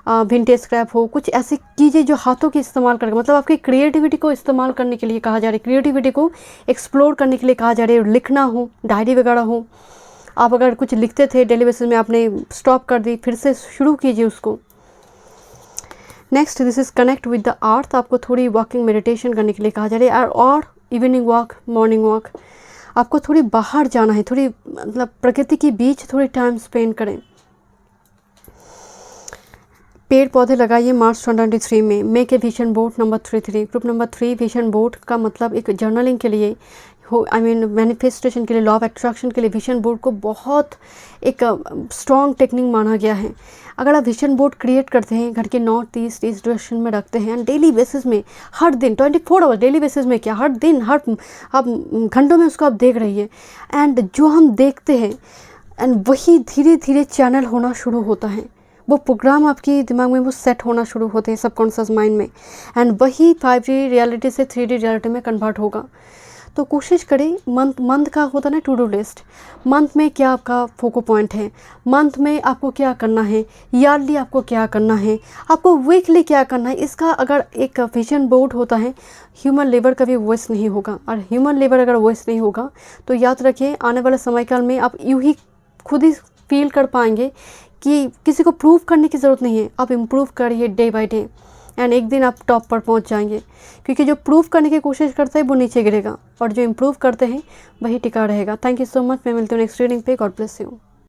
विंटेज स्क्रैप हो, कुछ ऐसे कीजिए जो हाथों के इस्तेमाल करके, मतलब आपकी क्रिएटिविटी को इस्तेमाल करने के लिए कहा जा रहा है, क्रिएटिविटी को एक्सप्लोर करने के लिए कहा जा रहा है। लिखना हो, डायरी वगैरह हो, आप अगर कुछ लिखते थे डेली बेसिस में, आपने स्टॉप कर दी, फिर से शुरू कीजिए उसको। Next, this is connect with the earth, आपको थोड़ी वॉकिंग मेडिटेशन करने के लिए कहा जा रहा है, और इवनिंग वॉक, मॉर्निंग वॉक, आपको थोड़ी बाहर जाना है, थोड़ी मतलब प्रकृति के बीच थोड़ी टाइम स्पेंड करें, पेड़ पौधे लगाइए मार्च 2023 में। Make a vision board number 33। Group number 3 vision board का मतलब एक जर्नलिंग के लिए हो, मैनिफेस्टेशन के लिए, लॉ ऑफ अट्रैक्शन के लिए विजन बोर्ड को बहुत एक स्ट्रॉन्ग टेक्निक माना गया है। अगर आप विजन बोर्ड क्रिएट करते हैं, घर के नॉर्थ ईस्ट डायरेक्शन में रखते हैं, डेली बेसिस में, हर दिन 24 आवर्स डेली बेसिस में, क्या हर दिन, हर आप घंटों में उसको आप देख रहिए, एंड जो हम देखते हैं एंड वही धीरे धीरे चैनल होना शुरू होता है। वो प्रोग्राम आपकी दिमाग में वो सेट होना शुरू होते हैं सबकॉन्शियस माइंड में, एंड वही 5D रियलिटी से 3D रियलिटी में कन्वर्ट होगा। तो कोशिश करें, मंथ का होता है ना टू डू लिस्ट, मंथ में क्या आपका फोको पॉइंट है, मंथ में आपको क्या करना है, ईयरली आपको क्या करना है, आपको वीकली क्या करना है। इसका अगर एक विजन बोर्ड होता है, ह्यूमन लेबर का भी वॉइस नहीं होगा, और ह्यूमन लेबर अगर वॉइस नहीं होगा तो याद रखिए आने वाले समय काल में आप यूँ ही खुद ही फील कर पाएंगे कि किसी को प्रूव करने की ज़रूरत नहीं है। आप इम्प्रूव करिए डे बाय डे, एंड एक दिन आप टॉप पर पहुंच जाएंगे, क्योंकि जो प्रूव करने की कोशिश करता है वो नीचे गिरेगा, और जो इम्प्रूव करते हैं वही टिका रहेगा। Thank you so much. मैं मिलती हूँ नेक्स्ट रीडिंग पे। God bless you.